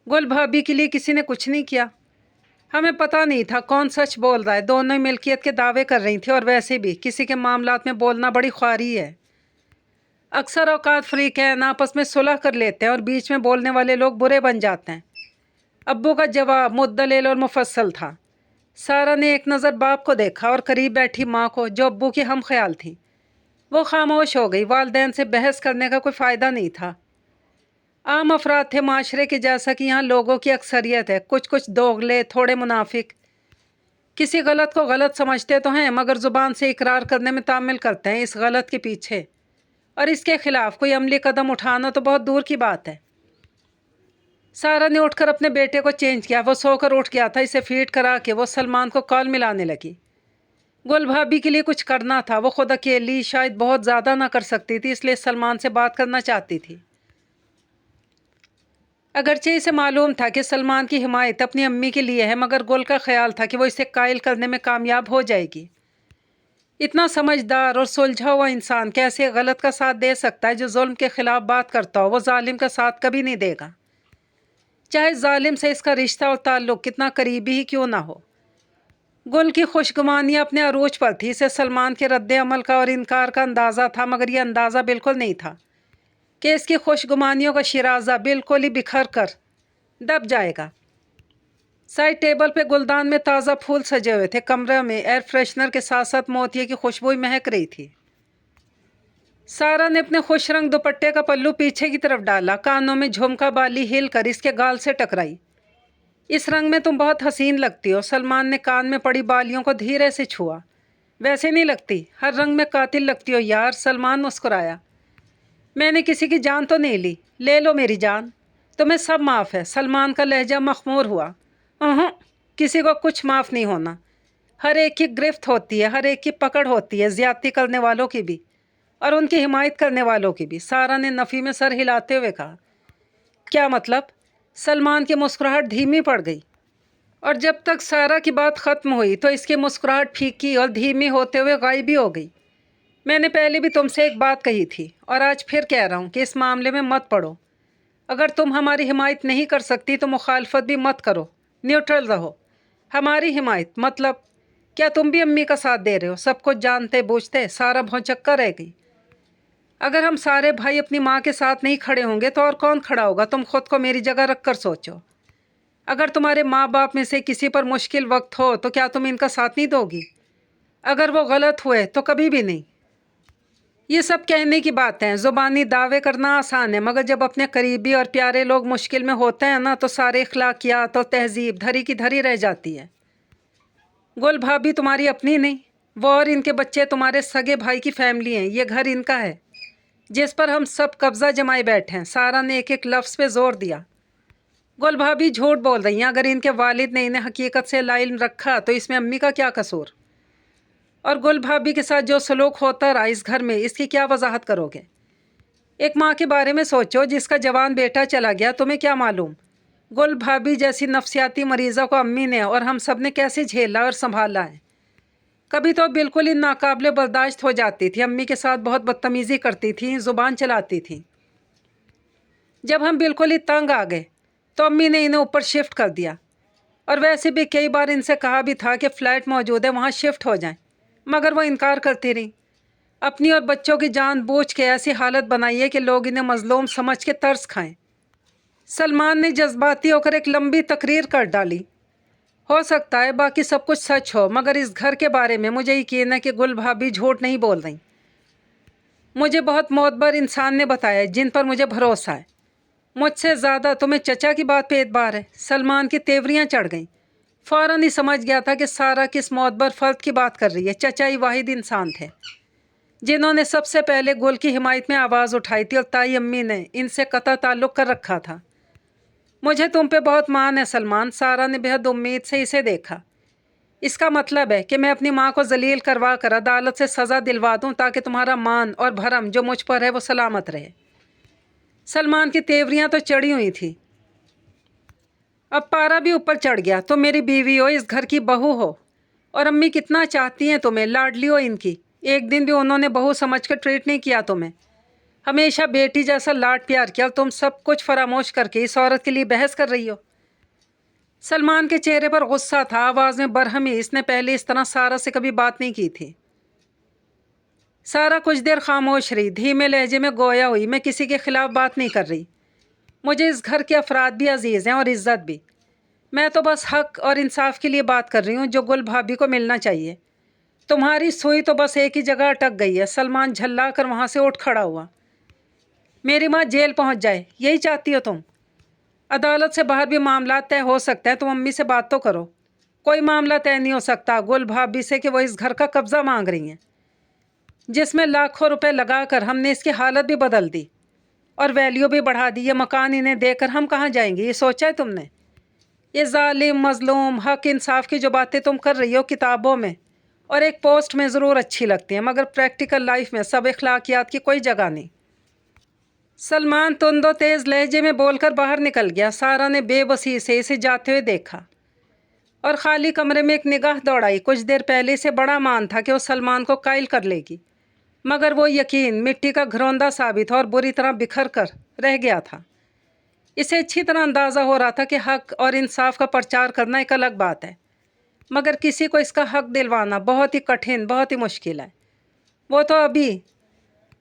गुल भाभी के लिए किसी ने कुछ नहीं किया। हमें पता नहीं था कौन सच बोल रहा है। दोनों मिल्कियत के दावे कर रही थी, और वैसे भी किसी के मामलात में बोलना बड़ी ख्वारी है। अक्सर औकात फ़रीक़ैन आपस में सुलह कर लेते हैं और बीच में बोलने वाले लोग बुरे बन जाते हैं। अब्बू का जवाब मुद्दलिल और मुफस्सल था। सारा ने एक नज़र बाप को देखा और करीब बैठी माँ को, जो अब्बू की हम ख्याल थी। वो खामोश हो गई। वालिदैन से बहस करने का कोई फ़ायदा नहीं था। आम अफराद थे माशरे के, जैसा कि यहाँ लोगों की अक्सरियत है। कुछ कुछ दोगले, थोड़े मुनाफिक, किसी गलत को गलत समझते तो हैं, मगर ज़ुबान से इकरार करने में तामिल करते हैं इस गलत के पीछे, और इसके ख़िलाफ़ कोई अमली कदम उठाना तो बहुत दूर की बात है। सारा ने उठकर अपने बेटे को चेंज किया। वो सोकर उठ गया था। इसे फीड करा के वो सलमान को कॉल मिलाने लगी। गुल भाभी के लिए कुछ करना था। वो खुद अकेली शायद बहुत ज़्यादा ना कर सकती थी, इसलिए सलमान से बात करना चाहती थी। अगरचे इसे मालूम था कि सलमान की हिमायत अपनी अम्मी के लिए है, मगर गुल का ख्याल था कि वो इसे कायल करने में कामयाब हो जाएगी। इतना समझदार और सुलझा हुआ इंसान कैसे गलत का साथ दे सकता है। जो जुल्म के ख़िलाफ़ बात करता हो वो जालिम का साथ कभी नहीं देगा, चाहे जालिम से इसका रिश्ता और ताल्लुक़ कितना करीबी ही क्यों ना हो। गुल की खुशगुमानी अपने अरूज पर थी। इसे सलमान के रद्द अमल का और इनकार का अंदाज़ा था, मगर यह अंदाज़ा बिल्कुल नहीं था کہ اس کی خوشگمانیوں کا شیرازہ بالکل ہی بکھر کر دب جائے گا۔ سائڈ ٹیبل پہ گلدان میں تازہ پھول سجے ہوئے تھے، کمرے میں ایئر فریشنر کے ساتھ ساتھ موتیے کی خوشبو مہک رہی تھی۔ سارا نے اپنے خوش رنگ دوپٹے کا پلو پیچھے کی طرف ڈالا، کانوں میں جھمکا بالی ہل کر اس کے گال سے ٹکرائی۔ اس رنگ میں تم بہت حسین لگتی ہو۔ سلمان نے کان میں پڑی بالیوں کو دھیرے سے چھوا۔ ویسے نہیں لگتی، ہر رنگ میں قاتل لگتی ہو یار۔ سلمان مسکرایا۔ میں نے کسی کی جان تو نہیں لی، لے لو میری جان، تمہیں سب معاف ہے۔ سلمان کا لہجہ مخمور ہوا۔ کسی کو کچھ معاف نہیں ہونا، ہر ایک کی گرفت ہوتی ہے، ہر ایک کی پکڑ ہوتی ہے، زیادتی کرنے والوں کی بھی اور ان کی حمایت کرنے والوں کی بھی۔ سارا نے نفی میں سر ہلاتے ہوئے کہا۔ کیا مطلب؟ سلمان کی مسکراہٹ دھیمی پڑ گئی، اور جب تک سارا کی بات ختم ہوئی تو اس کی مسکراہٹ پھیکی اور دھیمی ہوتے ہوئے غائب ہی ہو گئی۔ میں نے پہلے بھی تم سے ایک بات کہی تھی اور آج پھر کہہ رہا ہوں کہ اس معاملے میں مت پڑو۔ اگر تم ہماری حمایت نہیں کر سکتی تو مخالفت بھی مت کرو، نیوٹرل رہو۔ ہماری حمایت مطلب کیا تم بھی امی کا ساتھ دے رہے ہو؟ سب کچھ جانتے بوجھتے سارا بھونچکا رہ گئی۔ اگر ہم سارے بھائی اپنی ماں کے ساتھ نہیں کھڑے ہوں گے تو اور کون کھڑا ہوگا؟ تم خود کو میری جگہ رکھ کر سوچو۔ اگر تمہارے ماں باپ میں سے کسی پر مشکل وقت ہو تو کیا تم ان کا ساتھ نہیں دو گی؟ اگر وہ غلط ہوئے تو کبھی بھی نہیں۔ یہ سب کہنے کی باتیں، زبانی دعوے کرنا آسان ہے، مگر جب اپنے قریبی اور پیارے لوگ مشکل میں ہوتے ہیں نا تو سارے اخلاقیات اور تہذیب دھری کی دھری رہ جاتی ہے۔ گل بھابھی تمہاری اپنی نہیں، وہ اور ان کے بچے تمہارے سگے بھائی کی فیملی ہیں۔ یہ گھر ان کا ہے جس پر ہم سب قبضہ جمائے بیٹھے ہیں۔ سارا نے ایک ایک لفظ پہ زور دیا۔ گل بھابھی جھوٹ بول رہی ہیں۔ اگر ان کے والد نے انہیں حقیقت سے لا علم رکھا تو اس میں امی کا کیا قصور؟ اور گل بھابھی کے ساتھ جو سلوک ہوتا رہا اس گھر میں، اس کی کیا وضاحت کرو گے؟ ایک ماں کے بارے میں سوچو جس کا جوان بیٹا چلا گیا، تمہیں کیا معلوم گل بھابھی جیسی نفسیاتی مریضہ کو امی نے اور ہم سب نے کیسے جھیلا اور سنبھالا ہے۔ کبھی تو بالکل ہی ناقابل برداشت ہو جاتی تھی، امی کے ساتھ بہت بدتمیزی کرتی تھی، زبان چلاتی تھی۔ جب ہم بالکل ہی تنگ آ گئے تو امی نے انہیں اوپر شفٹ کر دیا، اور ویسے بھی کئی بار ان سے کہا بھی تھا کہ فلیٹ موجود ہے وہاں شفٹ ہو جائیں، مگر وہ انکار کرتی رہیں۔ اپنی اور بچوں کی جان بوجھ کے ایسی حالت بنائی ہے کہ لوگ انہیں مظلوم سمجھ کے ترس کھائیں۔ سلمان نے جذباتی ہو کر ایک لمبی تقریر کر ڈالی۔ ہو سکتا ہے باقی سب کچھ سچ ہو، مگر اس گھر کے بارے میں مجھے یقین ہے کہ گل بھابھی جھوٹ نہیں بول رہی۔ مجھے بہت معتبر انسان نے بتایا جن پر مجھے بھروسہ ہے۔ مجھ سے زیادہ تمہیں چچا کی بات پہ اعتبار ہے۔ سلمان کی تیوریاں چڑھ گئیں۔ فوراً ہی سمجھ گیا تھا کہ سارا کس معتبر فرد کی بات کر رہی ہے۔ چچا ہی واحد انسان تھے جنہوں نے سب سے پہلے گل کی حمایت میں آواز اٹھائی تھی، اور تائی امی نے ان سے قطع تعلق کر رکھا تھا۔ مجھے تم پہ بہت مان ہے سلمان۔ سارا نے بہت امید سے اسے دیکھا۔ اس کا مطلب ہے کہ میں اپنی ماں کو ذلیل کروا کر عدالت سے سزا دلوا دوں تاکہ تمہارا مان اور بھرم جو مجھ پر ہے وہ سلامت رہے۔ سلمان کی تیوریاں تو چڑھی ہوئی تھی، اب پارا بھی اوپر چڑھ گیا۔ تم میری بیوی ہو، اس گھر کی بہو ہو، اور امی کتنا چاہتی ہیں تمہیں، لاڈلی ہو ان کی۔ ایک دن بھی انہوں نے بہو سمجھ کر ٹریٹ نہیں کیا تمہیں، ہمیشہ بیٹی جیسا لاڈ پیار کیا، اور تم سب کچھ فراموش کر کے اس عورت کے لیے بحث کر رہی ہو۔ سلمان کے چہرے پر غصہ تھا، آواز میں برہمی۔ اس نے پہلے اس طرح سارا سے کبھی بات نہیں کی تھی۔ سارا کچھ دیر خاموش رہی، دھیمے لہجے میں گویا ہوئی، میں کسی کے خلاف بات نہیں کر رہی، مجھے اس گھر کے افراد بھی عزیز ہیں اور عزت بھی، میں تو بس حق اور انصاف کے لیے بات کر رہی ہوں جو گل بھابھی کو ملنا چاہیے۔ تمہاری سوئی تو بس ایک ہی جگہ اٹک گئی ہے۔ سلمان جھلا کر وہاں سے اٹھ کھڑا ہوا۔ میری ماں جیل پہنچ جائے، یہی چاہتی ہو تم؟ عدالت سے باہر بھی معاملات طے ہو سکتے ہیں، تم امی سے بات تو کرو۔ کوئی معاملہ طے نہیں ہو سکتا گل بھابھی سے کہ وہ اس گھر کا قبضہ مانگ رہی ہیں، جس میں لاکھوں روپے لگا کر ہم نے اس کی حالت بھی بدل دی اور ویلیو بھی بڑھا دی۔ یہ مکان انہیں دے کر ہم کہاں جائیں گے؟ یہ سوچا ہے تم نے؟ یہ ظالم، مظلوم، حق انصاف کی جو باتیں تم کر رہی ہو کتابوں میں اور ایک پوسٹ میں ضرور اچھی لگتی ہیں، مگر پریکٹیکل لائف میں سب اخلاقیات کی کوئی جگہ نہیں۔ سلمان تند و تیز لہجے میں بول کر باہر نکل گیا۔ سارا نے بے بسی سے اسے جاتے ہوئے دیکھا اور خالی کمرے میں ایک نگاہ دوڑائی۔ کچھ دیر پہلے سے بڑا مان تھا کہ وہ سلمان کو قائل کر لے گی، مگر وہ یقین مٹی کا گھروندا ثابت اور بری طرح بکھر کر رہ گیا تھا۔ اسے اچھی طرح اندازہ ہو رہا تھا کہ حق اور انصاف کا پرچار کرنا ایک الگ بات ہے، مگر کسی کو اس کا حق دلوانا بہت ہی کٹھن، بہت ہی مشکل ہے۔ وہ تو ابھی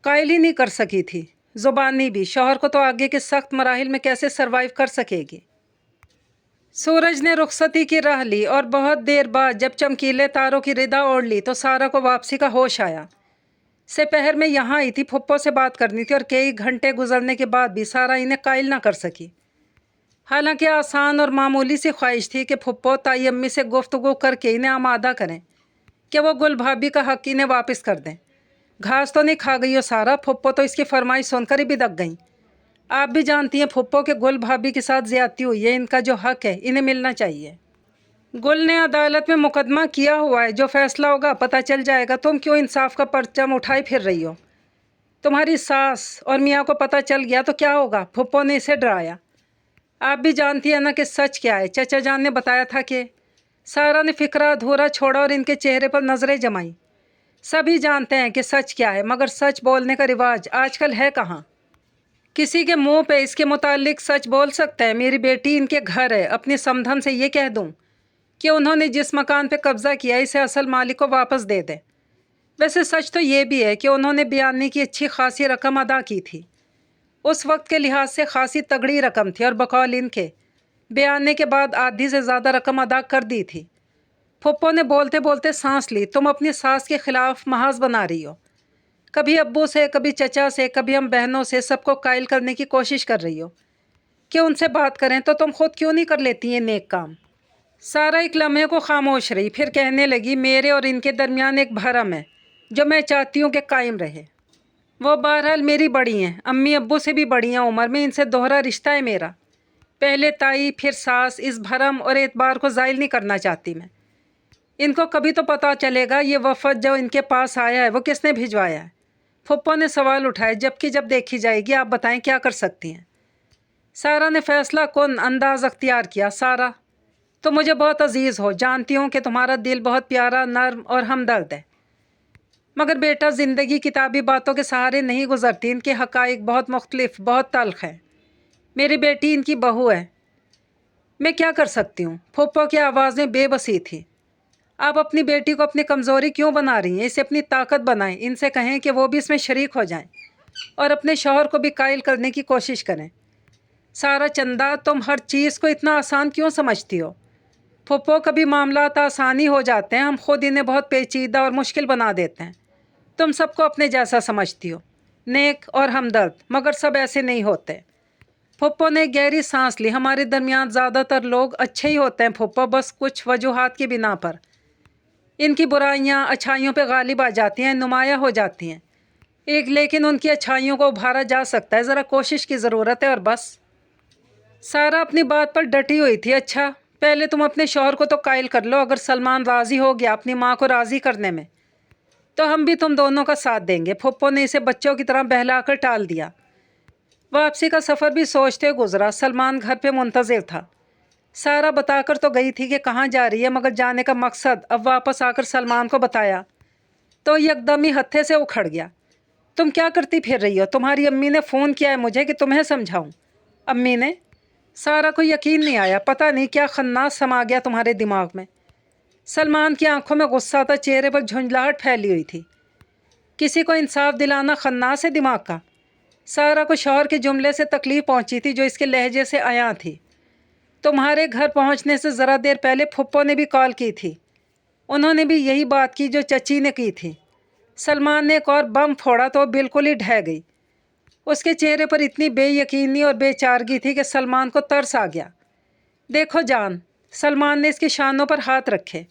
قائل ہی نہیں کر سکی تھی۔ ज़ुबानी भी, शौहर को तो आगे के सख्त मराहिल में कैसे सरवाइव कर सकेगी। सूरज ने रुखसती की राह ली और बहुत देर बाद जब चमकीले तारों की रिदा ओढ़ ली तो सारा को वापसी का होश आया। दोपहर में यहाँ आई थी, फुप्पो से बात करनी थी और कई घंटे गुजरने के बाद भी सारा इन्हें कायल ना कर सकी। हालांकि आसान और मामूली सी ख्वाहिश थी कि फुप्पो ताई अम्मी से गुफ्तगू करके इन्हें आमादा करें कि वो गुल भाभी का हक इन्हें वापस कर दें। घास तो नहीं खा गई हो सारा, फुप्पो तो इसकी फरमाइश सुनकर ही बिदक गई। आप भी जानती हैं फुप्पो के गुल भाभी के साथ ज़्यादती हुई है, इनका जो हक है इन्हें मिलना चाहिए। गुल ने अदालत में मुकदमा किया हुआ है, जो फैसला होगा पता चल जाएगा। तुम क्यों इंसाफ का परचम उठाई फिर रही हो? तुम्हारी सास और मियाँ को पता चल गया तो क्या होगा? फुप्पो ने इसे डराया। आप भी जानती है ना कि सच क्या है। चचा जान ने बताया था कि सारा ने फिक्रा अधूरा छोड़ा और इनके चेहरे पर नज़रें जमाई। सभी जानते हैं कि सच क्या है, मगर सच बोलने का रिवाज आजकल है कहाँ? किसी के मुंह पे इसके मुतालिक सच बोल सकता है? मेरी बेटी इनके घर है, अपनी समधन से ये कह दूं कि उन्होंने जिस मकान पे कब्ज़ा किया इसे असल मालिक को वापस दे दें। वैसे सच तो ये भी है कि उन्होंने बयानी की अच्छी खासी रकम अदा की थी। उस वक्त के लिहाज से खासी तगड़ी रकम थी और बकौल इनके बयाने के बाद आधी से ज़्यादा रकम अदा कर दी थी। फुप्पो ने बोलते बोलते सांस ली। तुम अपनी सास के खिलाफ महाज बना रही हो। कभी अब्बू से, कभी चचा से, कभी हम बहनों से, सबको कायल करने की कोशिश कर रही हो कि उनसे बात करें, तो तुम खुद क्यों नहीं कर लेती ये नेक काम? सारा एक लम्हे को खामोश रही, फिर कहने लगी, मेरे और इनके दरमियान एक भरम है जो मैं चाहती हूँ कि कायम रहे। वो बहरहाल मेरी बड़ी हैं, अम्मी अब्बू से भी बड़ी हैं उम्र में, इनसे दोहरा रिश्ता है मेरा। पहले ताई फिर सास। इस भरम और एतबार को ज़ाइल नहीं करना चाहती मैं। इनको कभी तो पता चलेगा ये वफद जो इनके पास आया है वो किसने भिजवाया है। फुप्पो ने सवाल उठाए, जबकि जब देखी जाएगी। आप बताएं क्या कर सकती हैं? सारा ने फैसला कुन अंदाज अख्तियार किया। सारा, तो मुझे बहुत अजीज़ हो, जानती हूँ कि तुम्हारा दिल बहुत प्यारा, नर्म और हमदर्द है, मगर बेटा ज़िंदगी किताबी बातों के सहारे नहीं गुजरती। इनके हक़ाइक़ बहुत मुख्तलिफ, बहुत तल्ख़ है। मेरी बेटी इनकी बहू है, मैं क्या कर सकती हूँ? फुप्पो की आवाज़ में बेबसी थी। आप अपनी बेटी को अपनी कमज़ोरी क्यों बना रही हैं? इसे अपनी ताकत बनाएं। इनसे कहें कि वो भी इसमें शरीक हो जाएं और अपने शौहर को भी कायल करने की कोशिश करें। सारा चंदा, तुम हर चीज़ को इतना आसान क्यों समझती हो? फुप्पो, कभी मामलात आसानी हो जाते हैं, हम खुद इन्हें बहुत पेचीदा और मुश्किल बना देते हैं। तुम सबको अपने जैसा समझती हो, नेक और हमदर्द, मगर सब ऐसे नहीं होते। फुप्पो ने गहरी सांस ली। हमारे दरमियान ज़्यादातर लोग अच्छे ही होते हैं फुप्पो, बस कुछ वजूहात की बिना पर इनकी बुराइयां अच्छाइयों पे गालिब आ जाती हैं, नुमाया हो जाती हैं। लेकिन उनकी अच्छाइयों को उभारा जा सकता है, ज़रा कोशिश की ज़रूरत है और बस। सारा अपनी बात पर डटी हुई थी। अच्छा, पहले तुम अपने शौहर को तो कायल कर लो। अगर सलमान राज़ी हो गया अपनी माँ को राज़ी करने में, तो हम भी तुम दोनों का साथ देंगे। फुप्पो ने इसे बच्चों की तरह बहलाकर टाल दिया। वापसी का सफ़र भी सोचते गुजरा। सलमान घर पे मुंतज़िर था। सारा बताकर तो गई थी कि कहाँ जा रही है, मगर जाने का मकसद अब वापस आकर सलमान को बताया तो यकदम ही हत्थे से उखड़ गया। तुम क्या करती फिर रही हो? तुम्हारी अम्मी ने फ़ोन किया है मुझे कि तुम्हें समझाऊं। अम्मी ने? सारा को यकीन नहीं आया। पता नहीं क्या खन्नास समा गया तुम्हारे दिमाग में। सलमान की आंखों में गुस्सा था, चेहरे पर झुंझलाहट फैली हुई थी। किसी को इंसाफ दिलाना खन्नास है दिमाग का? सारा को शौहर के जुमले से तकलीफ़ पहुंची थी, जो इसके लहजे से आया थी। तुम्हारे घर पहुंचने से ज़रा देर पहले फुप्पो ने भी कॉल की थी। उन्होंने भी यही बात की जो चची ने की थी। सलमान ने एक और बम फोड़ा तो बिल्कुल ही ढह गई। उसके चेहरे पर इतनी बेयकीनी और बेचारगी थी कि सलमान को तरस आ गया। देखो जान, सलमान ने इसकी शानों पर हाथ रखे,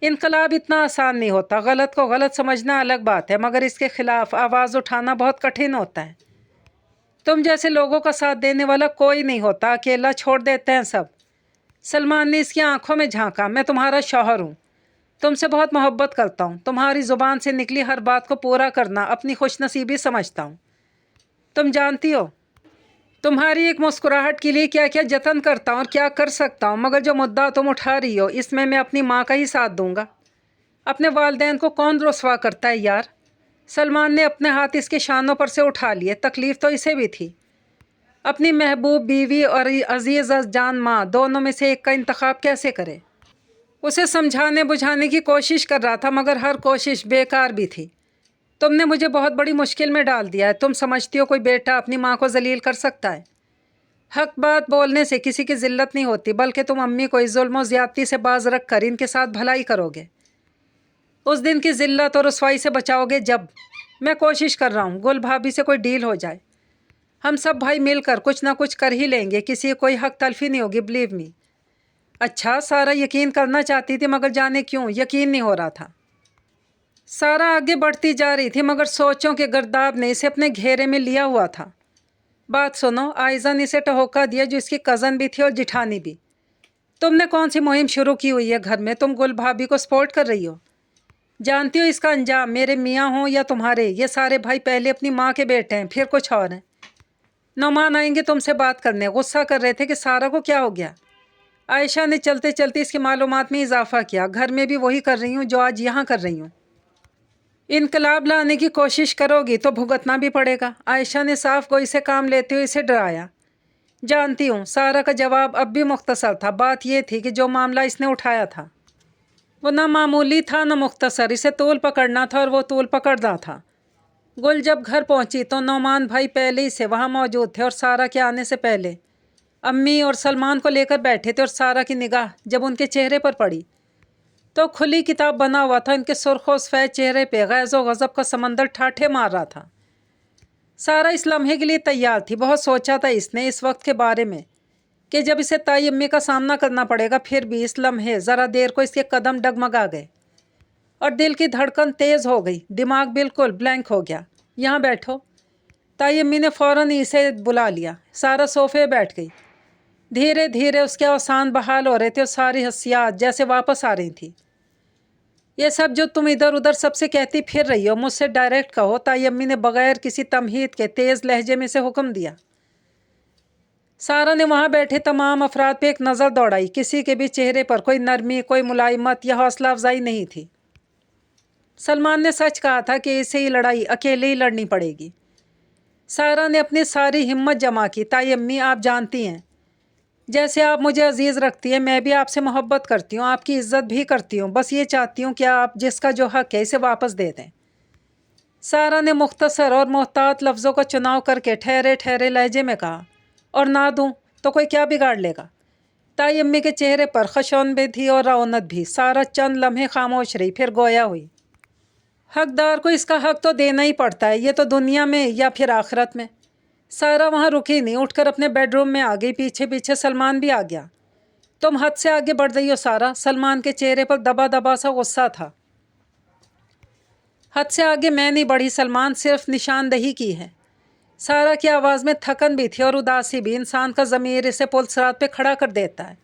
इनकलाब इतना आसान नहीं होता। गलत को गलत समझना अलग बात है, मगर इसके खिलाफ आवाज़ उठाना बहुत कठिन होता है। तुम जैसे लोगों का साथ देने वाला कोई नहीं होता, अकेला छोड़ देते हैं सब। सलमान ने इसकी आंखों में झांका। मैं तुम्हारा शौहर हूँ, तुमसे बहुत मोहब्बत करता हूँ। तुम्हारी ज़ुबान से निकली हर बात को पूरा करना अपनी खुशनसीबी समझता हूँ। तुम जानती हो तुम्हारी एक मुस्कुराहट के लिए क्या क्या जतन करता हूँ और क्या कर सकता हूँ, मगर जो मुद्दा तुम उठा रही हो इसमें मैं अपनी माँ का ही साथ दूँगा। अपने वालिदैन को कौन रुस्वा करता है यार? सलमान ने अपने हाथ इसके शानों पर से उठा लिए। तकलीफ़ तो इसे भी थी। अपनी महबूब बीवी और अजीज़ जान माँ, दोनों में से एक का इंतखाब कैसे करे? उसे समझाने बुझाने की कोशिश कर रहा था, मगर हर कोशिश बेकार भी थी। तुम ने मुझे बहुत बड़ी मुश्किल में डाल दिया है। तुम समझती हो कोई बेटा अपनी माँ को जलील कर सकता है? हक बात बोलने से किसी की जिल्लत नहीं होती, बल्कि तुम अम्मी को इस जुल्म और ज़्यादती से बाज रख कर इनके साथ भलाई करोगे। उस दिन की जिल्लत और रुसवाई से बचाओगे जब। मैं कोशिश कर रहा हूँ गुल भाभी से कोई डील हो जाए। हम सब भाई मिलकर कुछ ना कुछ कर ही लेंगे, किसी की कोई हक तलफी नहीं होगी, बिलीव मी। अच्छा, सारा यकीन करना चाहती थी, मगर जाने क्यों यकीन नहीं हो रहा था। सारा आगे बढ़ती जा रही थी, मगर सोचों के गर्दाब ने इसे अपने घेरे में लिया हुआ था। बात सुनो, आयजा ने इसे टहोका दिया, जो इसकी कज़न भी थी और जिठानी भी। तुमने कौन सी मुहिम शुरू की हुई है घर में? तुम गुल भाभी को सपोर्ट कर रही हो। जानती हो इसका अंजाम, मेरे मियाँ हों या तुम्हारे, ये सारे भाई पहले अपनी माँ के बेटे हैं, फिर कुछ और हैं। नौमान आएंगे तुमसे बात करने, गुस्सा कर रहे थे कि सारा को क्या हो गया। आयशा ने चलते चलते इसकी मालूमात में इजाफा किया। घर में भी वही कर रही हूँ जो आज यहाँ कर रही हूँ। इनकलाब लाने की कोशिश करोगी तो भुगतना भी पड़ेगा। आयशा ने साफ गोई से काम लेते हुए इसे डराया। जानती हूँ, सारा का जवाब अब भी मुख्तसर था। बात यह थी कि जो मामला इसने उठाया था वो ना मामूली था ना मुख्तसर। इसे तूल पकड़ना था और वो तूल पकड़ना था। गुल जब घर पहुंची तो नौमान भाई पहले ही से वहाँ मौजूद थे और सारा के आने से पहले अम्मी और सलमान को लेकर बैठे थे। और सारा की निगाह जब उनके चेहरे पर पड़ी तो खुली किताब बना हुआ था। उनके सुर्ख और सफ़ेद चेहरे पे गैज़ व गज़ब का समंदर ठाठे मार रहा था। सारा इस लम्हे के लिए तैयार थी। बहुत सोचा था इसने इस वक्त के बारे में कि जब इसे ताई अम्मी का सामना करना पड़ेगा। फिर भी इस लम्हे ज़रा देर को इसके कदम डगमगा गए और दिल की धड़कन तेज़ हो गई। दिमाग बिल्कुल ब्लैंक हो गया। यहाँ बैठो। ताई अम्मी ने फ़ौरन ही इसे बुला लिया। सारा सोफे बैठ गई। धीरे धीरे उसके अवसान बहाल हो रहे थे और सारी हसियात जैसे वापस आ रही थी। ये सब जो तुम इधर उधर सबसे कहती फिर रही हो, मुझसे डायरेक्ट कहो। ताई अम्मी ने बगैर किसी तमहीद के तेज़ लहजे में से हुक्म दिया। सारा ने वहाँ बैठे तमाम अफराद पे एक नज़र दौड़ाई। किसी के भी चेहरे पर कोई नरमी, कोई मुलायमत या हौसला अफजाई नहीं थी। सलमान ने सच कहा था कि इसे ये लड़ाई अकेले ही लड़नी पड़ेगी। सारा ने अपनी सारी हिम्मत जमा की। ताई अम्मी, आप जानती हैं, जैसे आप मुझे अजीज़ रखती हैं, मैं भी आपसे मोहब्बत करती हूँ, आपकी इज़्ज़त भी करती हूँ। बस ये चाहती हूँ कि आप जिसका जो हक़ है इसे वापस दे दें। सारा ने मुख्तसर और मोहतात लफ्ज़ों का चुनाव करके ठहरे ठहरे लहजे में कहा। और ना दूँ तो कोई क्या बिगाड़ लेगा? ताई अम्मी के चेहरे पर खशौन भी थी और रौनक भी। सारा चंद लम्हे खामोश रही, फिर गोया हुई। हकदार को इसका हक़ तो देना ही पड़ता है, ये तो दुनिया में या फिर आखिरत में। सारा वहाँ रुकी नहीं, उठकर अपने बेडरूम में आ गई। पीछे पीछे सलमान भी आ गया। तुम हद से आगे बढ़ रही हो सारा। सलमान के चेहरे पर दबा दबा सा गुस्सा था। हद से आगे मैं नहीं बढ़ी सलमान, सिर्फ निशानदही की है। सारा की आवाज़ में थकन भी थी और उदासी भी। इंसान का ज़मीर इसे पुलसरात पे खड़ा कर देता है,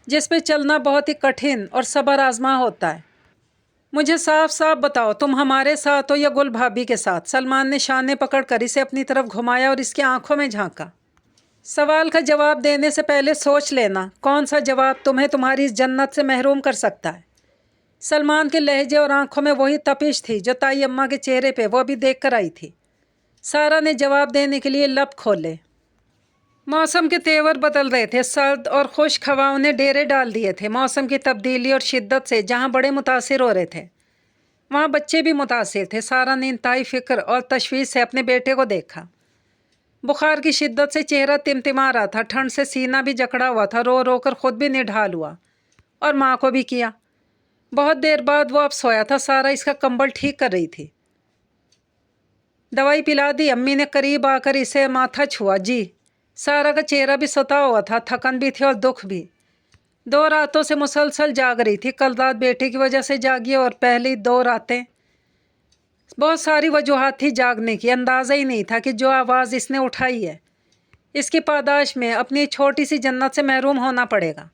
जिस पे चलना बहुत ही कठिन और सब्र आजमा होता है। मुझे साफ साफ बताओ, तुम हमारे साथ हो या गुल भाभी के साथ? सलमान ने शाने पकड़ कर इसे अपनी तरफ घुमाया और इसकी आंखों में झांका। सवाल का जवाब देने से पहले सोच लेना, कौन सा जवाब तुम्हें तुम्हारी इस जन्नत से महरूम कर सकता है। सलमान के लहजे और आंखों में वही तपिश थी जो ताई अम्मा के चेहरे पे वो भी देख कर आई थी। सारा ने जवाब देने के लिए लब खोले। मौसम के तेवर बदल रहे थे। सर्द और खुश्क हवाओं ने डेरे डाल दिए थे। मौसम की तब्दीली और शिद्दत से जहाँ बड़े मुतासिर हो रहे थे, वहाँ बच्चे भी मुतासिर थे। सारा ने इंतहाई फ़िक्र और तशवीश से अपने बेटे को देखा। बुखार की शिद्दत से चेहरा तिमतिमा रहा था। ठंड से सीना भी जकड़ा हुआ था। रो रो कर ख़ुद भी निढाल हुआ और माँ को भी किया। बहुत देर बाद वो अब सोया था। सारा इसका कंबल ठीक कर रही थी। दवाई पिला दी? अम्मी ने करीब आकर इसे माथा छुआ। जी। सारा का चेहरा भी सता हुआ था। थकन भी थी और दुख भी। 2 रातों से मुसलसल जाग रही थी। कल रात बेटे की वजह से जागी और पहली 2 रातें। बहुत सारी वजूहात थी जागने की। अंदाज़ा ही नहीं था कि जो आवाज़ इसने उठाई है, इसकी पादाश में अपनी छोटी सी जन्नत से महरूम होना पड़ेगा।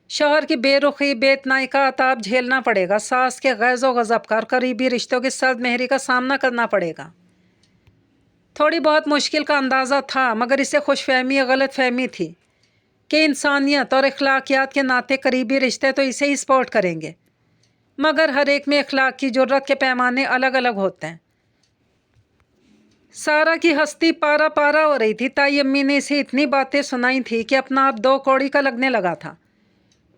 शौहर की बेरुखी, बेतनाई का अताब झेलना पड़ेगा। सास के गैज़ व गज़ब का, करीबी रिश्तों की सर्द मेहरी का सामना करना पड़ेगा। थोड़ी बहुत मुश्किल का अंदाज़ा था, मगर इसे खुशफहमी या गलत फहमी थी कि इंसानियत और अखलाकियात के नाते करीबी रिश्ते तो इसे ही सपोर्ट करेंगे, मगर हर एक में अखलाक की ज़रूरत के पैमाने अलग अलग होते हैं। सारा की हस्ती पारा पारा हो रही थी। ताई अम्मी ने इसे इतनी बातें सुनाई थी कि अपना आप 2 कौड़ी का लगने लगा था।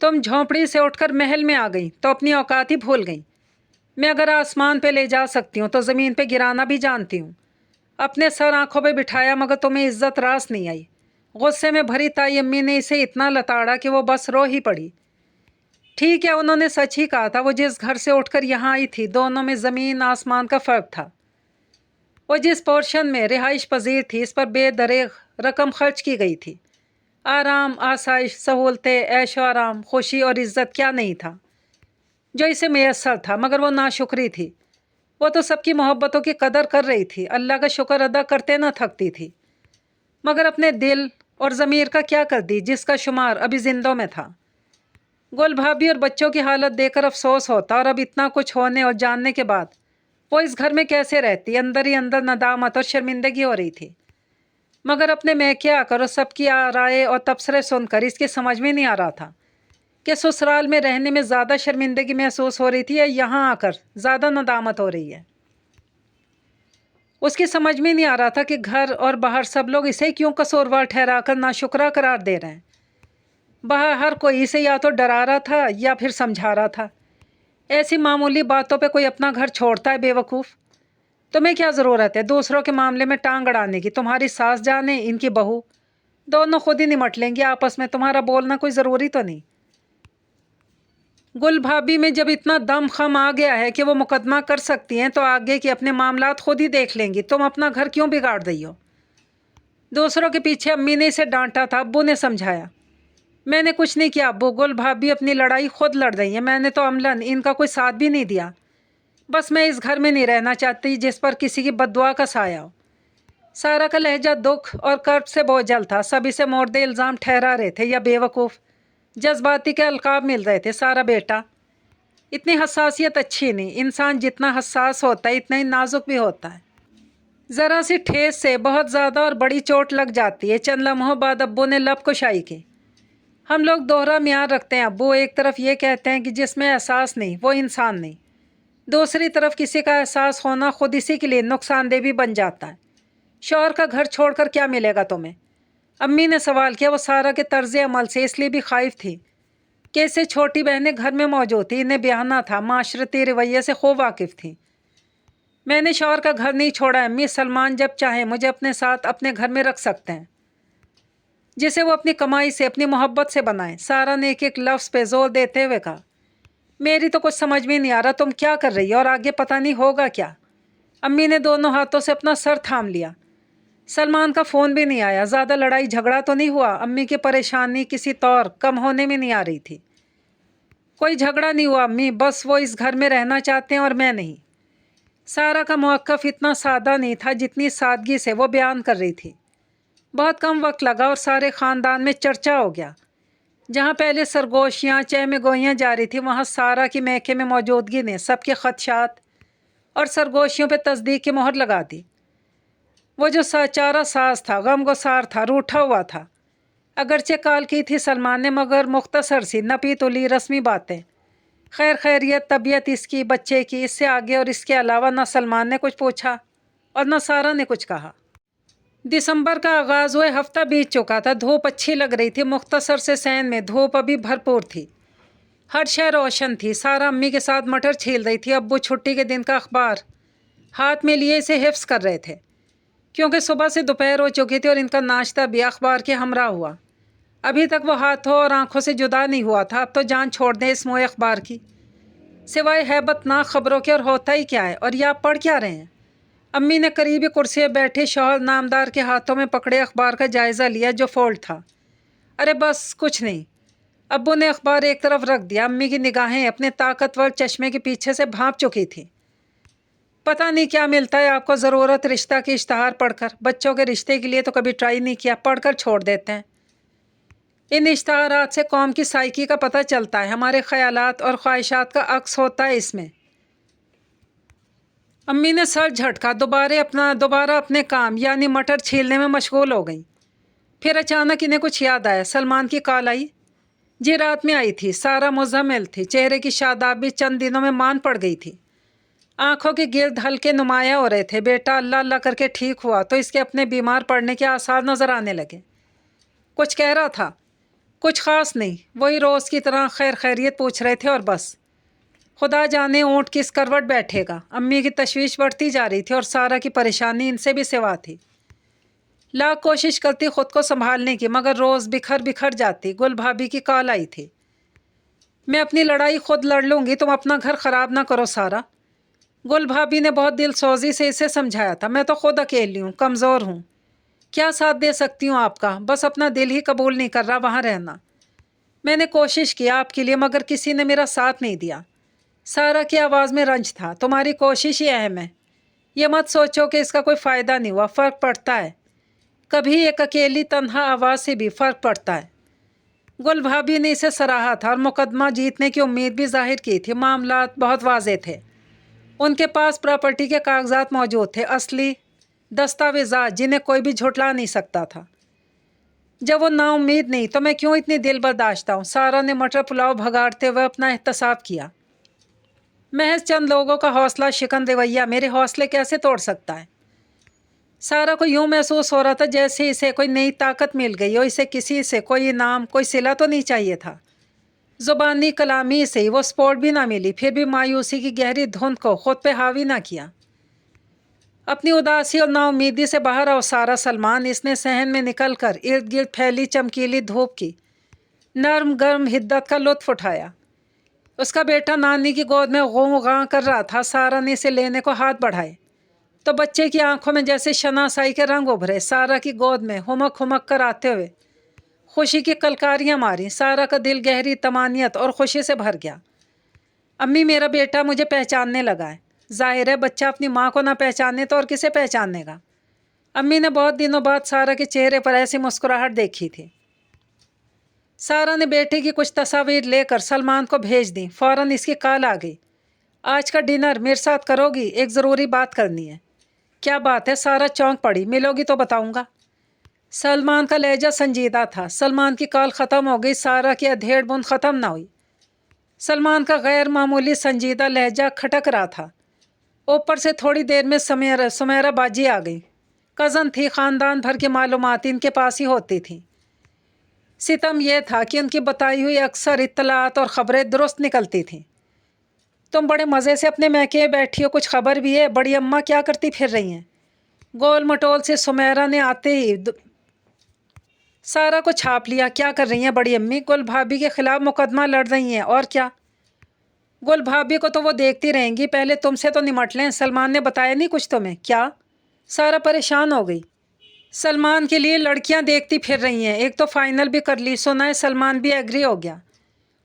तुम झोंपड़ी से उठकर महल में आ गई तो अपनी औकात ही भूल गई। मैं अगर आसमान पे ले जा सकती हूँ तो ज़मीन पे गिराना भी जानती हूँ। अपने सर आंखों पे बिठाया मगर तुम्हें इज्जत रास नहीं आई। गुस्से में भरी ताई अम्मी ने इसे इतना लताड़ा कि वो बस रो ही पड़ी। ठीक है, उन्होंने सच ही कहा था। वो जिस घर से उठकर यहाँ आई थी, दोनों में ज़मीन आसमान का फ़र्क था। वो जिस पोर्शन में रिहाइश पजीर थी, इस पर बेदरेग रकम खर्च की गई थी। आराम, आसाइश, सहूलतें, ऐशो आराम, खुशी और इज्जत क्या नहीं था जो इसे मैसर था। मगर वो नाशुक्री थी। वो तो सबकी मोहब्बतों की कदर कर रही थी, अल्लाह का शुक्र अदा करते ना थकती थी। मगर अपने दिल और ज़मीर का क्या कर दी, जिसका शुमार अभी जिंदों में था। गुल भाभी और बच्चों की हालत देखकर अफसोस होता, और अब इतना कुछ होने और जानने के बाद वो इस घर में कैसे रहती। अंदर ही अंदर नदामत और शर्मिंदगी हो रही थी। मगर अपने मैके आकर और सबकी राय और तबसरे सुनकर इसकी समझ में नहीं आ रहा था कि ससुराल में रहने में ज़्यादा शर्मिंदगी महसूस हो रही थी या यहाँ आकर ज़्यादा नदामत हो रही है। उसकी समझ में नहीं आ रहा था कि घर और बाहर सब लोग इसे क्यों कसूरवार ठहराकर नाशुक्रा करार दे रहे हैं। बाहर हर कोई इसे या तो डरा रहा था या फिर समझा रहा था। ऐसी मामूली बातों पे कोई अपना घर छोड़ता है बेवकूफ़। तुम्हें क्या ज़रूरत है दूसरों के मामले में टांग अड़ाने की। तुम्हारी सास जाने, इनकी बहू, दोनों खुद ही निमट लेंगी आपस में। तुम्हारा बोलना कोई ज़रूरी तो नहीं। गुल भाभी में जब इतना दम खम आ गया है कि वो मुकदमा कर सकती हैं, तो आगे के अपने मामलात खुद ही देख लेंगी। तुम अपना घर क्यों बिगाड़ रही हो। दूसरों के पीछे अम्मी ने इसे डांटा था, अब्बू ने समझाया। मैंने कुछ नहीं किया अब्बू, गुल भाभी अपनी लड़ाई खुद लड़ रही है। मैंने तो अमलन इनका कोई साथ भी नहीं दिया। बस मैं इस घर में नहीं रहना चाहती जिस पर किसी की बद्दुआ का साया हो। सारा का लहजा दुख और कर्ब से बोझल था। सभी से मोर्दे इल्ज़ाम ठहरा रहे थे या बेवकूफ़ जज्बाती के अलकाब मिल रहे थे। सारा बेटा, इतनी हसासियत अच्छी नहीं। इंसान जितना हसास होता है इतना ही नाजुक भी होता है। ज़रा सी ठेस से बहुत ज़्यादा और बड़ी चोट लग जाती है। चंद लम्हों बाद अब्बू ने लब कुशाई की। हम लोग दोहरा म्यार रखते हैं अब्बू। एक तरफ ये कहते हैं कि जिसमें एहसास नहीं वो इंसान नहीं, दूसरी तरफ किसी का एहसास होना खुद इसी के लिए नुकसानदेह भी बन जाता है। शौहर का घर छोड़कर क्या मिलेगा तुम्हें? अम्मी ने सवाल किया। वो सारा के तर्ज अमल से इसलिए भी खाइफ थी कि इससे छोटी बहनें घर में मौजूद थी। इन्हें ब्याहना था, माशरती रवैये से खूब वाकिफ़ थी। मैंने शौहर का घर नहीं छोड़ा अम्मी। सलमान जब चाहे मुझे अपने साथ अपने घर में रख सकते हैं, जिसे वो अपनी कमाई से, अपनी मोहब्बत से बनाए। सारा ने एक एक लफ्ज़ पे जोर देते हुए कहा, मेरी तो कुछ समझ में नहीं आ रहा तुम क्या कर रही हो और आगे पता नहीं होगा क्या। अम्मी ने दोनों हाथों से अपना सर थाम लिया। सलमान का फ़ोन भी नहीं आया। ज़्यादा लड़ाई झगड़ा तो नहीं हुआ? अम्मी की परेशानी किसी तौर कम होने में नहीं आ रही थी। कोई झगड़ा नहीं हुआ अम्मी, बस वो इस घर में रहना चाहते हैं और मैं नहीं। सारा का मौक़िफ़ इतना सादा नहीं था जितनी सादगी से वो बयान कर रही थी। बहुत कम वक्त लगा और सारे ख़ानदान में चर्चा हो गया। जहाँ पहले सरगोशियाँ चहमे गोइयाँ जारी थी, वहाँ सारा की मैके में मौजूदगी ने सबके ख़दशात और सरगोशियों पे तस्दीक की मोहर लगा दी। वो जो साचारा साज था, गमगुसार था, रूठा हुआ था। अगरचे काल की थी सलमान ने, मगर मुख्तसर सी नपी तुली रस्मी बातें, खैर खैरियत, तबीयत इसकी, बच्चे की। इससे आगे और इसके अलावा न सलमान ने कुछ पूछा और न सारा ने कुछ कहा। दिसंबर का आगाज़ हुए हफ्ता बीत चुका था। धूप अच्छी लग रही थी। मुख्तसर से सैन में धूप अभी भरपूर थी। हर शय रोशन थी। सारा अम्मी के साथ मटर छील रही थी। अब्बू छुट्टी के दिन का अखबार हाथ में लिए इसे हिफ्स कर रहे थे, क्योंकि सुबह से दोपहर हो चुकी थी और इनका नाश्ता भी अखबार के हमरा हुआ। अभी तक वो हाथों और आंखों से जुदा नहीं हुआ था। अब तो जान छोड़ दें इस मोए अखबार की, सिवाय हैबतनाक खबरों के और होता ही क्या है। और ये आप पढ़ क्या रहे हैं? अम्मी ने करीबी कुर्सी पर बैठे शौहर नामदार के हाथों में पकड़े अखबार का जायज़ा लिया जो फोल्ड था। अरे बस कुछ नहीं। अब्बू ने अखबार एक तरफ रख दिया। अम्मी की निगाहें अपने ताकतवर चश्मे के पीछे से भांप चुकी थी। पता नहीं क्या मिलता है आपको ज़रूरत रिश्ता के इश्तहार पढ़कर। बच्चों के रिश्ते के लिए तो कभी ट्राई नहीं किया, पढ़कर छोड़ देते हैं। इन इश्तहारात से कौम की साइकी का पता चलता है। हमारे ख्यालात और ख्वाहिशात का अक्स होता है इसमें। अम्मी ने सर झटका। दोबारा अपने काम यानी मटर छीलने में मशगूल हो गई। फिर अचानक इन्हें कुछ याद आया। सलमान की कॉल आई। जी रात में आई थी। सारा मुज़म्मिल थी। चेहरे की शादाबी चंद दिनों में मान पड़ गई थी। आंखों के गिर्द हल्के नुमाया हो रहे थे। बेटा अल्लाह अल्लाह करके ठीक हुआ तो इसके अपने बीमार पड़ने के आसार नज़र आने लगे। कुछ कह रहा था? कुछ ख़ास नहीं, वही रोज़ की तरह खैर खैरियत पूछ रहे थे और बस। खुदा जाने ऊँट किस करवट बैठेगा। अम्मी की तशवीश बढ़ती जा रही थी और सारा की परेशानी इनसे भी सिवा थी। लाख कोशिश करती खुद को संभालने की, मगर रोज़ बिखर बिखर जाती। गुल भाभी की कॉल आई थी, मैं अपनी लड़ाई खुद लड़ लूँगी, तुम अपना घर ख़राब ना करो सारा। गुल भाभी ने बहुत दिल सोजी से इसे समझाया था, मैं तो खुद अकेली हूँ, कमज़ोर हूँ, क्या साथ दे सकती हूँ आपका, बस अपना दिल ही कबूल नहीं कर रहा वहाँ रहना। मैंने कोशिश की आपके लिए, मगर किसी ने मेरा साथ नहीं दिया। सारा की आवाज़ में रंज था, तुम्हारी कोशिश ही अहम है, ये मत सोचो कि इसका कोई फ़ायदा नहीं हुआ, फ़र्क पड़ता है, कभी एक अकेली तन्हा आवाज़ से भी फ़र्क पड़ता है। गुल भाभी ने इसे सराहा था और मुकदमा जीतने की उम्मीद भी जाहिर की थी। मामलात बहुत वाज़ेह थे, उनके पास प्रॉपर्टी के कागजात मौजूद थे, असली दस्तावेज़ात जिन्हें कोई भी झुठला नहीं सकता था। जब वो नाउम्मीद नहीं तो मैं क्यों इतनी दिल बर्दाश्त हूँ। सारा ने मटर पुलाव भगाड़ते हुए अपना एहतसाब किया। महज चंद लोगों का हौसला शिकन रवैया मेरे हौसले कैसे तोड़ सकता है। सारा को यूँ महसूस हो रहा था जैसे इसे कोई नई ताकत मिल गई हो, इसे किसी से कोई इनाम कोई सिला तो नहीं चाहिए था। ज़ुबानी कलामी से ही वो स्पोर्ट भी ना मिली, फिर भी मायूसी की गहरी धुंध को खुद पे हावी ना किया। अपनी उदासी और नाउमीदी से बाहर आओ सारा सलमान, इसने सहन में निकल कर इर्द गिर्द फैली चमकीली धूप की नरम गर्म हिद्दत का लुत्फ उठाया। उसका बेटा नानी की गोद में गूं गां कर रहा था। सारा ने इसे लेने को हाथ बढ़ाए तो बच्चे की आंखों में जैसे शनासाई के रंग उभरे। सारा की गोद में हुमक हुमक कर आते हुए खुशी की कलकारियां मारी। सारा का दिल गहरी तमानियत और खुशी से भर गया। अम्मी, मेरा बेटा मुझे पहचानने लगा है। जाहिर है बच्चा अपनी माँ को ना पहचाने तो और किसे पहचानेगा। अम्मी ने बहुत दिनों बाद सारा के चेहरे पर ऐसी मुस्कुराहट देखी थी। सारा ने बेटे की कुछ तस्वीर लेकर सलमान को भेज दी। फ़ौरन इसकी कॉल आ गई, आज का डिनर मेरे साथ करोगी, एक ज़रूरी बात करनी है। क्या बात है? सारा चौंक पड़ी। मिलोगी तो बताऊंगा। सलमान का लहजा संजीदा था। सलमान की कॉल ख़त्म हो गई, सारा की अधेड़ बुन ख़त्म ना हुई। सलमान का गैर मामूली संजीदा लहजा खटक रहा था। ऊपर से थोड़ी देर में सुमेरा बाजी आ गई। कज़न थी, ख़ानदान भर की मालूमात इनके पास ही होती थी। सितम यह था कि उनकी बताई हुई अक्सर इत्तलात और ख़बरें दुरुस्त निकलती थीं। तुम बड़े मज़े से अपने मैके बैठी हो, कुछ खबर भी है? बड़ी अम्मा क्या करती फिर रही हैं? गोल मटोल से सुमेरा ने आते ही सारा को छाप लिया। क्या कर रही हैं बड़ी अम्मी? गुल भाभी के खिलाफ मुकदमा लड़ रही हैं। और क्या? गुल भाभी को तो वो देखती रहेंगी, पहले तुमसे तो निमट लें। सलमान ने बताया नहीं कुछ तुम्हें? क्या? सारा परेशान हो गई। सलमान के लिए लड़कियां देखती फिर रही हैं, एक तो फाइनल भी कर ली, सुना है सलमान भी एग्री हो गया।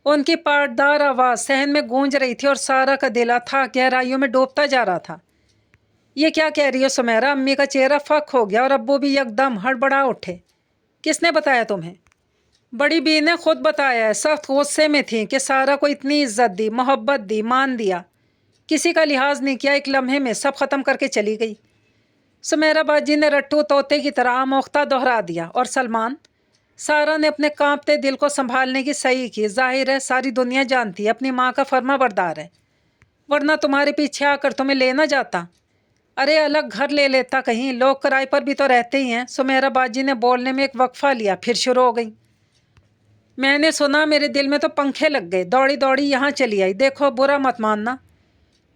उनकी पाटदार आवाज़ सहन में गूंज रही थी और सारा का दिल था गहराइयों में डूबता जा रहा था। ये क्या कह रही हो सुमेरा? अम्मी का चेहरा फक हो गया और अब्बू भी एकदम हड़बड़ा उठे। किसने बताया तुम्हें? बड़ी बी ने खुद बताया है। सख्त गुस्से में थी कि सारा को इतनी इज्जत दी, मोहब्बत दी, मान दिया, किसी का लिहाज नहीं किया, एक लम्हे में सब ख़त्म करके चली गई। सुमेरा बाजी ने रट्टू तोते की तरह आमोख्ता दोहरा दिया। और सलमान? सारा ने अपने कांपते दिल को संभालने की सही की। जाहिर है सारी दुनिया जानती है अपनी माँ का फर्मा बरदार है, वरना तुम्हारे पीछे आकर तुम्हें ले ना जाता। अरे अलग घर ले लेता कहीं, लोग किराए पर भी तो रहते ही हैं। सुमेरा बाजी ने बोलने में एक वक्फा लिया, फिर शुरू हो गई। मैंने सुना, मेरे दिल में तो पंखे लग गए, दौड़ी दौड़ी यहाँ चली आई। देखो बुरा मत मानना,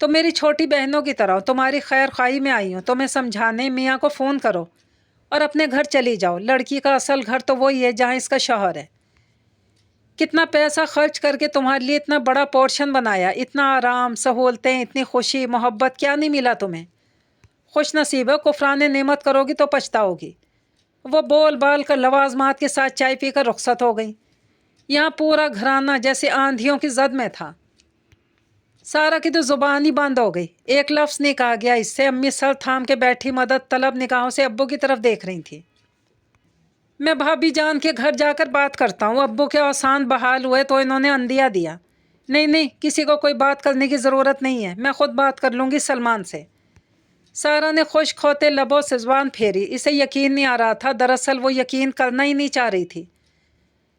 तो मेरी छोटी बहनों की तरह तुम्हारी खैर खाई में आई हूँ, तुम्हें समझाने। मियाँ को फ़ोन करो और अपने घर चली जाओ। लड़की का असल घर तो वही है जहाँ इसका शौहर है। कितना पैसा खर्च करके तुम्हारे लिए इतना बड़ा पोर्शन बनाया, इतना आराम, सहूलतें, इतनी खुशी, मोहब्बत, क्या नहीं मिला तुम्हें? खुश नसीब है, कुफरान नेमत करोगी तो पछताओगी। वो बोल बाल कर लवाजमात के साथ चाय पीकर रुखसत हो गई। यहाँ पूरा घराना जैसे आंधियों की जद में था। सारा की तो ज़ुबान ही बंद हो गई, एक लफ्ज़ नहीं कहा गया इससे। अम्मी सर थाम के बैठी मदद तलब निगाहों से अब्बू की तरफ देख रही थी। मैं भाभी जान के घर जाकर बात करता हूँ। अब्बू के औसान बहाल हुए तो इन्होंने अंदिया दिया, नहीं नहीं, किसी को कोई बात करने की ज़रूरत नहीं है, मैं ख़ुद बात कर लूँगी सलमान से। सारा ने खुश्क होते लबों से ज़ुबान फेरी। इसे यकीन नहीं आ रहा था, दरअसल वो यकीन करना ही नहीं चाह रही थी।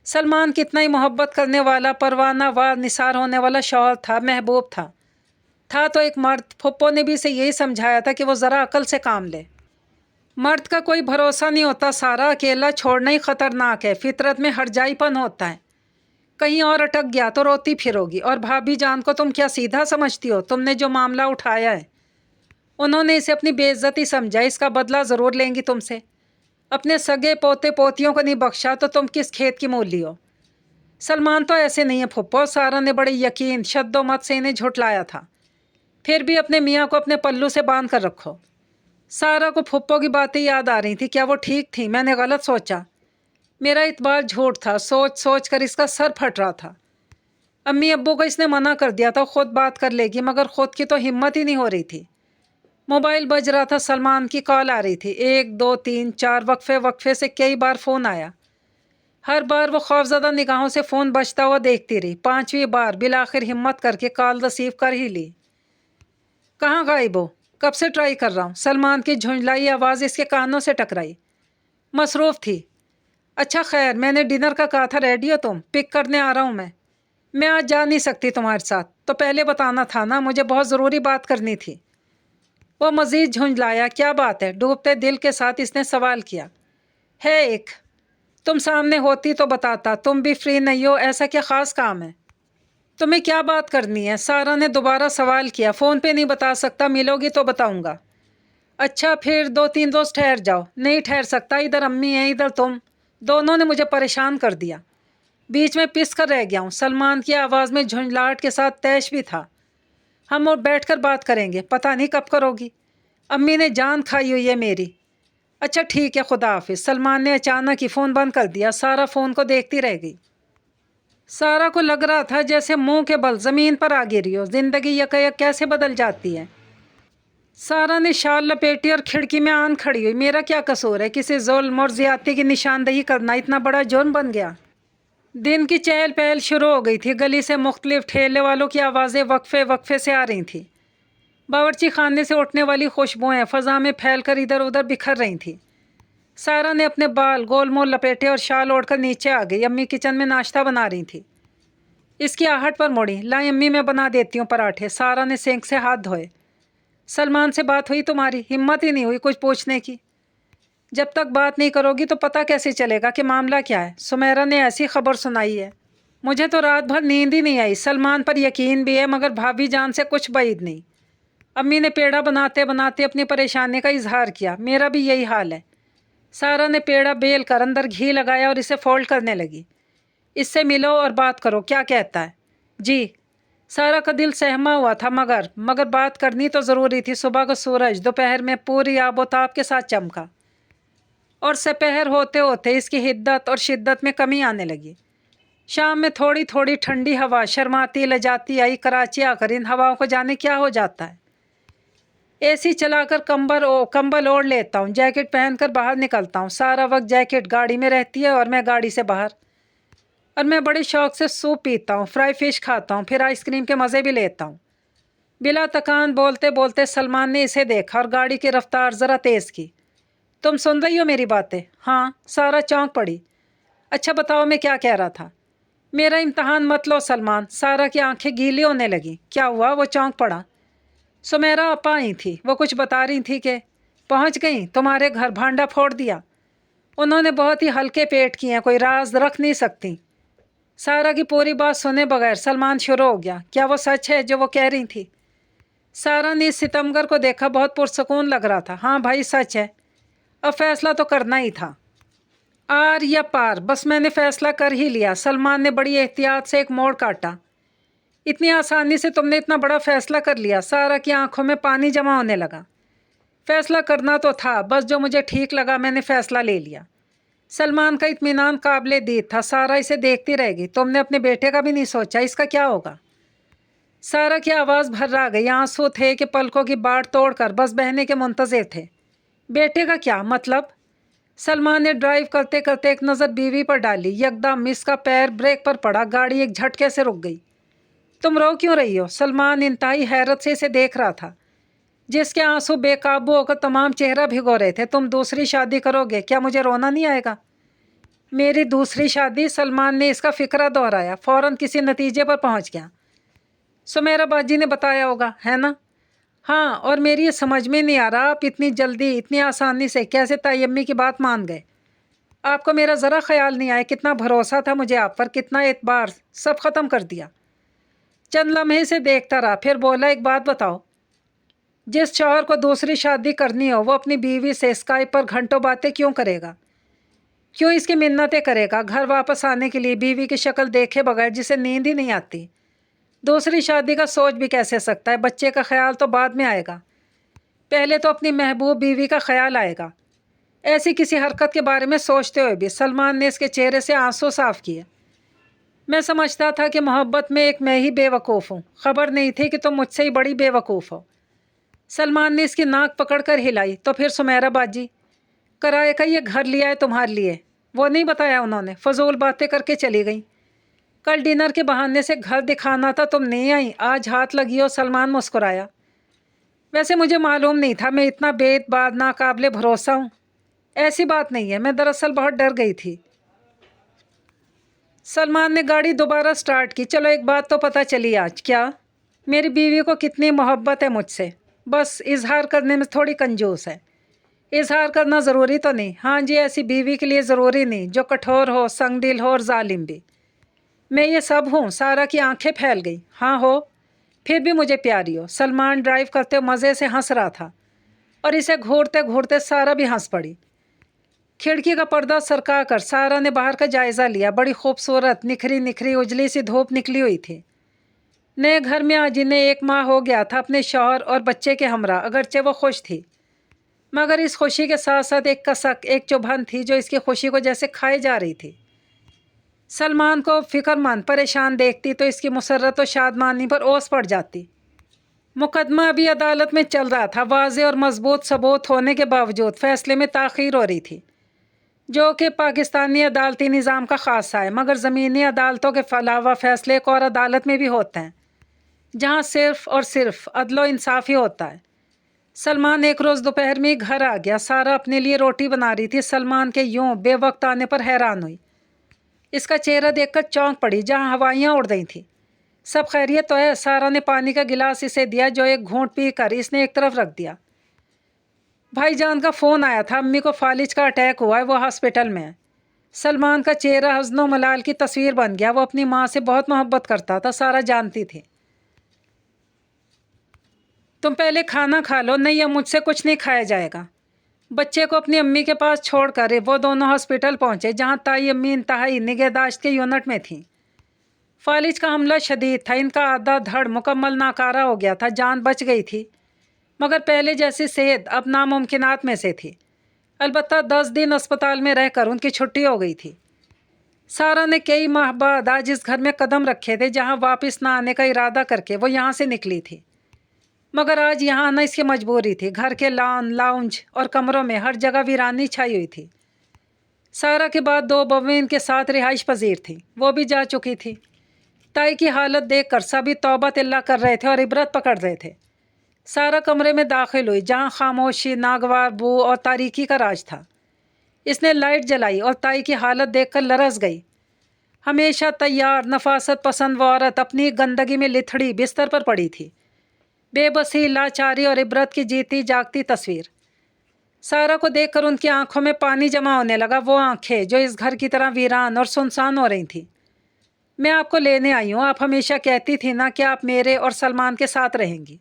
सलमान कितना ही मोहब्बत करने वाला, परवाना वार निसार होने वाला शौहर था, महबूब था तो एक मर्द। फुप्पो ने भी इसे यही समझाया था कि वो ज़रा अकल से काम ले। मर्द का कोई भरोसा नहीं होता सारा, अकेला छोड़ना ही ख़तरनाक है, फितरत में हरजाईपन होता है। کہیں اور اٹک گیا تو روتی پھروگی، اور بھابھی جان کو تم کیا سیدھا سمجھتی ہو؟ تم نے جو معاملہ اٹھایا ہے، انہوں نے اسے اپنی بے عزتی سمجھا، اس کا بدلہ ضرور لیں گی تم سے۔ اپنے سگے پوتے پوتیوں کو نہیں بخشا تو تم کس کھیت کی مولی ہو؟ سلمان تو ایسے نہیں ہے پھپھو، سارا نے بڑے یقین شد و مت سے انہیں جھٹلایا تھا۔ پھر بھی اپنے میاں کو اپنے پلو سے باندھ کر رکھو۔ سارا کو پھپھو کی باتیں یاد آ رہی تھی، کیا وہ ٹھیک تھی؟ میں نے غلط سوچا، میرا اعتبار جھوٹ تھا، سوچ سوچ کر اس کا سر پھٹ رہا تھا۔ امی ابو کو اس نے منع کر دیا تھا خود بات کر لے گی، مگر خود کی تو ہمت ہی نہیں ہو رہی تھی۔ موبائل بج رہا تھا، سلمان کی کال آ رہی تھی، 1 2 3 4 وقفے سے کئی بار فون آیا۔ ہر بار وہ خوفزدہ نگاہوں سے فون بجتا ہوا دیکھتی رہی۔ 5ویں بار بالآخر ہمت کر کے کال ریسیو کر ہی لی۔ کہاں غائب ہو؟ کب سے ٹرائی کر رہا ہوں۔ سلمان کی جھنجھلائی آواز اس کے کانوں سے ٹکرائی۔ مصروف تھی۔ اچھا خیر، میں نے ڈنر کا کہا تھا، ریڈی ہو تم؟ پک کرنے آ رہا ہوں میں آج جا نہیں سکتی تمہارے ساتھ، تو پہلے بتانا تھا نا، مجھے بہت ضروری بات کرنی تھی۔ وہ مزید جھنجلایا۔ کیا بات ہے؟ ڈوبتے دل کے ساتھ اس نے سوال کیا۔ ہے ایک، تم سامنے ہوتی تو بتاتا، تم بھی فری نہیں ہو، ایسا کیا خاص کام ہے؟ تمہیں کیا بات کرنی ہے؟ سارا نے دوبارہ سوال کیا۔ فون پہ نہیں بتا سکتا، ملو گی تو بتاؤں گا۔ اچھا پھر 2 3 روز ٹھہر جاؤ۔ نہیں ٹھہر سکتا، ادھر امی ہیں ادھر تم، دونوں نے مجھے پریشان کر دیا، بیچ میں پس کر رہ گیا ہوں۔ سلمان کی آواز میں جھنجھلاہٹ کے ساتھ طیش بھی تھا۔ ہم اور بیٹھ کر بات کریں گے، پتہ نہیں کب کرو گی، امی نے جان کھائی ہوئی ہے میری۔ اچھا ٹھیک ہے، خدا حافظ۔ سلمان نے اچانک ہی فون بند کر دیا۔ سارا فون کو دیکھتی رہ گئی۔ سارا کو لگ رہا تھا جیسے منہ کے بل زمین پر آ گری ہو، زندگی یکایک کیسے بدل جاتی ہے۔ سارا نے شال لپیٹی اور کھڑکی میں آن کھڑی ہوئی۔ میرا کیا قصور ہے؟ کسی ظلم اور زیادتی کی نشاندہی کرنا اتنا بڑا جرم بن گیا؟ دن کی چہل پہل شروع ہو گئی تھی۔ گلی سے مختلف ٹھیلے والوں کی آوازیں وقفے سے آ رہی تھیں۔ باورچی خانے سے اٹھنے والی خوشبوئیں فضا میں پھیل کر ادھر ادھر بکھر رہی تھیں۔ سارا نے اپنے بال گول مول لپیٹے اور شال اوڑھ کر نیچے آ گئی۔ امی کچن میں ناشتہ بنا رہی تھی۔ اس کی آہٹ پر مڑی۔ لائیں امی، میں بنا دیتی ہوں پراٹھے۔ سارا نے سینک سے ہاتھ دھوئے۔ سلمان سے بات ہوئی تمہاری؟ ہمت ہی نہیں ہوئی کچھ پوچھنے کی۔ جب تک بات نہیں کرو گی تو پتہ کیسے چلے گا کہ معاملہ کیا ہے؟ سمیرا نے ایسی خبر سنائی ہے، مجھے تو رات بھر نیند ہی نہیں آئی۔ سلمان پر یقین بھی ہے مگر بھابھی جان سے کچھ بعید نہیں۔ امی نے پیڑا بناتے بناتے اپنی پریشانی کا اظہار کیا۔ میرا بھی یہی حال ہے۔ سارا نے پیڑا بیل کر اندر گھی لگایا اور اسے فولڈ کرنے لگی۔ اس سے ملو اور بات کرو، کیا کہتا ہے؟ جی۔ سارا کا دل سہما ہوا تھا مگر بات کرنی تو ضروری تھی۔ صبح کا سورج دوپہر میں پوری آب و تاب کے ساتھ چمکا، اور سپہر ہوتے ہوتے اس کی حدت اور شدت میں کمی آنے لگی۔ شام میں تھوڑی تھوڑی ٹھنڈی ہوا شرماتی لجاتی آئی۔ کراچی آ کر ان ہواؤں کو جانے کیا ہو جاتا ہے۔ اے سی چلا کر کمبل اوڑھ لیتا ہوں، جیکٹ پہن کر باہر نکلتا ہوں۔ سارا وقت جیکٹ گاڑی میں رہتی ہے اور میں گاڑی سے باہر، اور میں بڑے شوق سے سوپ پیتا ہوں، فرائی فش کھاتا ہوں، پھر آئس کریم کے مزے بھی لیتا ہوں۔ بلا تکان بولتے بولتے سلمان نے اسے دیکھا اور گاڑی کی رفتار ذرا تیز کی۔ تم سن رہی ہو میری باتیں؟ ہاں۔ سارا چونک پڑی۔ اچھا بتاؤ میں کیا کہہ رہا تھا؟ میرا امتحان مت لو سلمان۔ سارا کی آنکھیں گیلی ہونے لگیں۔ کیا ہوا؟ وہ چونک پڑا۔ سمیرا اپا آئی تھی، وہ کچھ بتا رہی تھی کہ پہنچ گئیں تمہارے گھر، بھانڈا پھوڑ دیا انہوں نے، بہت ہی ہلکے پیٹ کی ہیں، کوئی راز رکھ نہیں سکتی۔ سارا کی پوری بات سنے بغیر سلمان شروع ہو گیا۔ کیا وہ سچ ہے جو وہ کہہ رہی تھی؟ سارا نے اس ستمگر کو دیکھا، بہت پرسکون لگ رہا تھا۔ ہاں بھائی سچ ہے، اب فیصلہ تو کرنا ہی تھا، آر یا پار، بس میں نے فیصلہ کر ہی لیا۔ سلمان نے بڑی احتیاط سے ایک موڑ کاٹا۔ اتنی آسانی سے تم نے اتنا بڑا فیصلہ کر لیا؟ سارا کی آنکھوں میں پانی جمع ہونے لگا۔ فیصلہ کرنا تو تھا، بس جو مجھے ٹھیک لگا میں نے فیصلہ لے لیا۔ سلمان کا اطمینان قابل دید تھا۔ سارا اسے دیکھتی رہ گئی۔ تم نے اپنے بیٹے کا بھی نہیں سوچا، اس کا کیا ہوگا؟ سارا کی آواز بھر آ گئی۔ آنسو تھے کہ پلکوں کی باڑ توڑ کر بس بہنے کے منتظر تھے۔ بیٹے کا کیا مطلب؟ سلمان نے ڈرائیو کرتے کرتے ایک نظر بیوی پر ڈالی۔ یکدم اس کا پیر بریک پر پڑا، گاڑی ایک جھٹکے سے رک گئی۔ تم رو کیوں رہی ہو؟ سلمان انتہائی حیرت سے اسے دیکھ رہا تھا، جس کے آنسو بے قابو ہو کر تمام چہرہ بھگو رہے تھے۔ تم دوسری شادی کرو گے، کیا مجھے رونا نہیں آئے گا؟ میری دوسری شادی؟ سلمان نے اس کا فکرہ دہرایا، فوراً کسی نتیجے پر پہنچ گیا۔ سمیرا باجی نے بتایا ہوگا، ہے نا؟ ہاں، اور میری یہ سمجھ میں نہیں آ رہا آپ اتنی جلدی اتنی آسانی سے کیسے تائی امی کی بات مان گئے۔ آپ کو میرا ذرا خیال نہیں آیا؟ کتنا بھروسہ تھا مجھے آپ پر، کتنا اعتبار، سب ختم کر دیا۔ چند لمحے سے دیکھتا رہا، پھر بولا ایک بات بتاؤ، جس شوہر کو دوسری شادی کرنی ہو وہ اپنی بیوی سے اسکائپ پر گھنٹوں باتیں کیوں کرے گا؟ کیوں اس کی منتیں کرے گا گھر واپس آنے کے لیے بیوی کی شکل دیکھے بغیر جسے نیند ہی نہیں آتی؟ دوسری شادی کا سوچ بھی کیسے سکتا ہے؟ بچے کا خیال تو بعد میں آئے گا، پہلے تو اپنی محبوب بیوی کا خیال آئے گا۔ ایسی کسی حرکت کے بارے میں سوچتے ہوئے بھی سلمان نے اس کے چہرے سے آنسو صاف کیے۔ میں سمجھتا تھا کہ محبت میں ایک میں ہی بے وقوف ہوں، خبر نہیں تھی کہ تم مجھ سے ہی بڑی بے وقوف ہو۔ سلمان نے اس کی ناک پکڑ کر ہلائی۔ تو پھر سمیرا باجی، کرائے کا یہ گھر لیا ہے تمہارے لیے، وہ نہیں بتایا انہوں نے؟ فضول باتیں کر کے چلی گئی۔ کل ڈنر کے بہانے سے گھر دکھانا تھا، تم نہیں آئی، آج ہاتھ لگی ہو۔ سلمان مسکرایا۔ ویسے مجھے معلوم نہیں تھا میں اتنا بے اعتبار ناقابل بھروسہ ہوں۔ ایسی بات نہیں ہے، میں دراصل بہت ڈر گئی تھی۔ سلمان نے گاڑی دوبارہ سٹارٹ کی۔ چلو ایک بات تو پتہ چلی آج۔ کیا؟ میری بیوی کو کتنی محبت ہے مجھ سے، بس اظہار کرنے میں تھوڑی کنجوس ہے۔ اظہار کرنا ضروری تو نہیں، ہاں جی، ایسی بیوی کے لیے ضروری نہیں جو کٹھور ہو، سنگ دل ہو اور ظالم بھی۔ میں یہ سب ہوں۔ سارا کی آنکھیں پھیل گئی۔ ہاں ہو، پھر بھی مجھے پیاری ہو۔ سلمان ڈرائیو کرتے مزے سے ہنس رہا تھا اور اسے گھورتے گھورتے سارا بھی ہنس پڑی۔ کھڑکی کا پردہ سرکا کر سارا نے باہر کا جائزہ لیا۔ بڑی خوبصورت نکھری نکھری اجلی سی دھوپ نکلی ہوئی تھی۔ نئے گھر میں آج انہیں 1 ماہ ہو گیا تھا اپنے شوہر اور بچے کے ہمراہ۔ اگرچہ وہ خوش تھی، مگر اس خوشی کے ساتھ ساتھ ایک کسک، ایک چبھن تھی جو اس کی خوشی کو جیسے کھائے جا رہی تھی۔ سلمان کو فکر مند پریشان دیکھتی تو اس کی مسرت و شادمانی پر اوس پڑ جاتی۔ مقدمہ ابھی عدالت میں چل رہا تھا۔ واضح اور مضبوط ثبوت ہونے کے باوجود فیصلے میں تاخیر ہو رہی تھی، جو کہ پاکستانی عدالتی نظام کا خاصہ ہے، مگر زمینی عدالتوں کے علاوہ فیصلے ایک اور عدالت میں بھی ہوتے ہیں جہاں صرف اور صرف عدل و انصاف ہی ہوتا ہے۔ سلمان ایک روز دوپہر میں گھر آ گیا۔ سارا اپنے لیے روٹی بنا رہی تھی۔ سلمان کے یوں بے وقت آنے پر حیران ہوئی۔ اس کا چہرہ دیکھ کر چونک پڑی جہاں ہوائیاں اڑ رہی تھیں۔ سب خیریت تو ہے؟ سارا نے پانی کا گلاس اسے دیا جو ایک گھونٹ پی کر اس نے ایک طرف رکھ دیا۔ بھائی جان کا فون آیا تھا، امی کو فالج کا اٹیک ہوا ہے، وہ ہاسپٹل میں ہے۔ سلمان کا چہرہ حزن و ملال کی تصویر بن گیا۔ وہ اپنی ماں سے بہت محبت کرتا تھا، سارا جانتی تھی۔ تم پہلے کھانا کھا لو۔ نہیں، اب مجھ سے کچھ نہیں کھایا جائے گا۔ بچے کو اپنی امی کے پاس چھوڑ کر وہ دونوں ہاسپٹل پہنچے جہاں تائی امی انتہائی نگہداشت کے یونٹ میں تھیں۔ فالج کا حملہ شدید تھا، ان کا آدھا دھڑ مکمل ناکارہ ہو گیا تھا۔ جان بچ گئی تھی، مگر پہلے جیسی صحت اب ناممکنات میں سے تھی۔ البتہ 10 دن اسپتال میں رہ کر ان کی چھٹی ہو گئی تھی۔ سارا نے کئی ماہ بعد آج اس گھر میں قدم رکھے تھے جہاں واپس نہ آنے کا ارادہ کر کے وہ یہاں سے نکلی تھی، مگر آج یہاں آنا اس کی مجبوری تھی۔ گھر کے لان، لاؤنج اور کمروں میں ہر جگہ ویرانی چھائی ہوئی تھی۔ سارا کے بعد 2 بہویں ان کے ساتھ رہائش پذیر تھیں، وہ بھی جا چکی تھی۔ تائی کی حالت دیکھ کر سبھی توبہ اللہ کر رہے تھے اور عبرت پکڑ رہے تھے۔ سارا کمرے میں داخل ہوئی جہاں خاموشی، ناگوار بو اور تاریکی کا راج تھا۔ اس نے لائٹ جلائی اور تائی کی حالت دیکھ کر لرز گئی۔ ہمیشہ تیار، نفاست پسند وہ عورت اپنی گندگی میں لتھڑی بستر پر پڑی تھی، بے بسی، لاچاری اور عبرت کی جیتی جاگتی تصویر۔ سارا کو دیکھ کر ان کی آنکھوں میں پانی جمع ہونے لگا، وہ آنکھیں جو اس گھر کی طرح ویران اور سنسان ہو رہی تھیں۔ میں آپ کو لینے آئی ہوں، آپ ہمیشہ کہتی تھی نا کہ آپ میرے اور سلمان کے ساتھ رہیں گی۔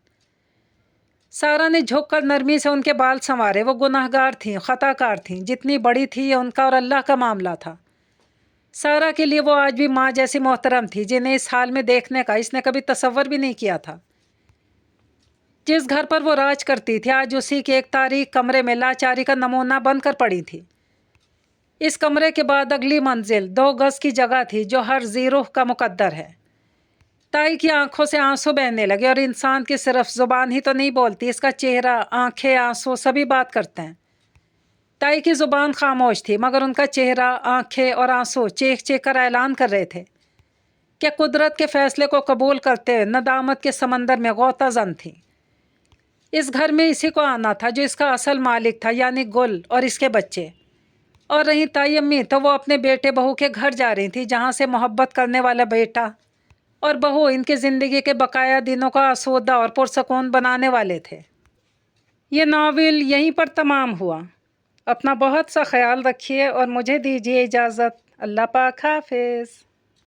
سارا نے جھک کر نرمی سے ان کے بال سنوارے۔ وہ گناہگار تھیں، خطا کار تھیں، جتنی بڑی تھی یہ ان کا اور اللہ کا معاملہ تھا۔ سارا کے لیے وہ آج بھی ماں جیسی محترم تھی جنہیں اس حال میں دیکھنے کا اس نے کبھی تصور بھی نہیں کیا تھا۔ جس گھر پر وہ راج کرتی تھی آج اسی کے ایک تاریک کمرے میں لاچاری کا نمونہ بن کر پڑی تھی۔ اس کمرے کے بعد اگلی منزل 2 گز کی جگہ تھی جو ہر ذی روح کا مقدر ہے۔ تائی کی آنکھوں سے آنسو بہنے لگے، اور انسان کی صرف زبان ہی تو نہیں بولتی، اس کا چہرہ، آنکھیں، آنسو سبھی بات کرتے ہیں۔ تائی کی زبان خاموش تھی، مگر ان کا چہرہ، آنکھیں اور آنسو چیخ چیخ کر اعلان کر رہے تھے کہ قدرت کے فیصلے کو قبول کرتے ہوئے ندامت کے سمندر میں غوطہ زن تھیں۔ اس گھر میں اسی کو آنا تھا جو اس کا اصل مالک تھا، یعنی گل اور اس کے بچے۔ اور رہی تائی امی تو وہ اپنے بیٹے بہو کے گھر جا رہی تھی جہاں سے محبت کرنے والا بیٹا اور بہو ان کی زندگی کے بقایا دنوں کا آسودہ اور پرسکون بنانے والے تھے۔ یہ ناول یہیں پر تمام ہوا۔ اپنا بہت سا خیال رکھیے اور مجھے دیجیے اجازت۔ اللہ پاک حافظ۔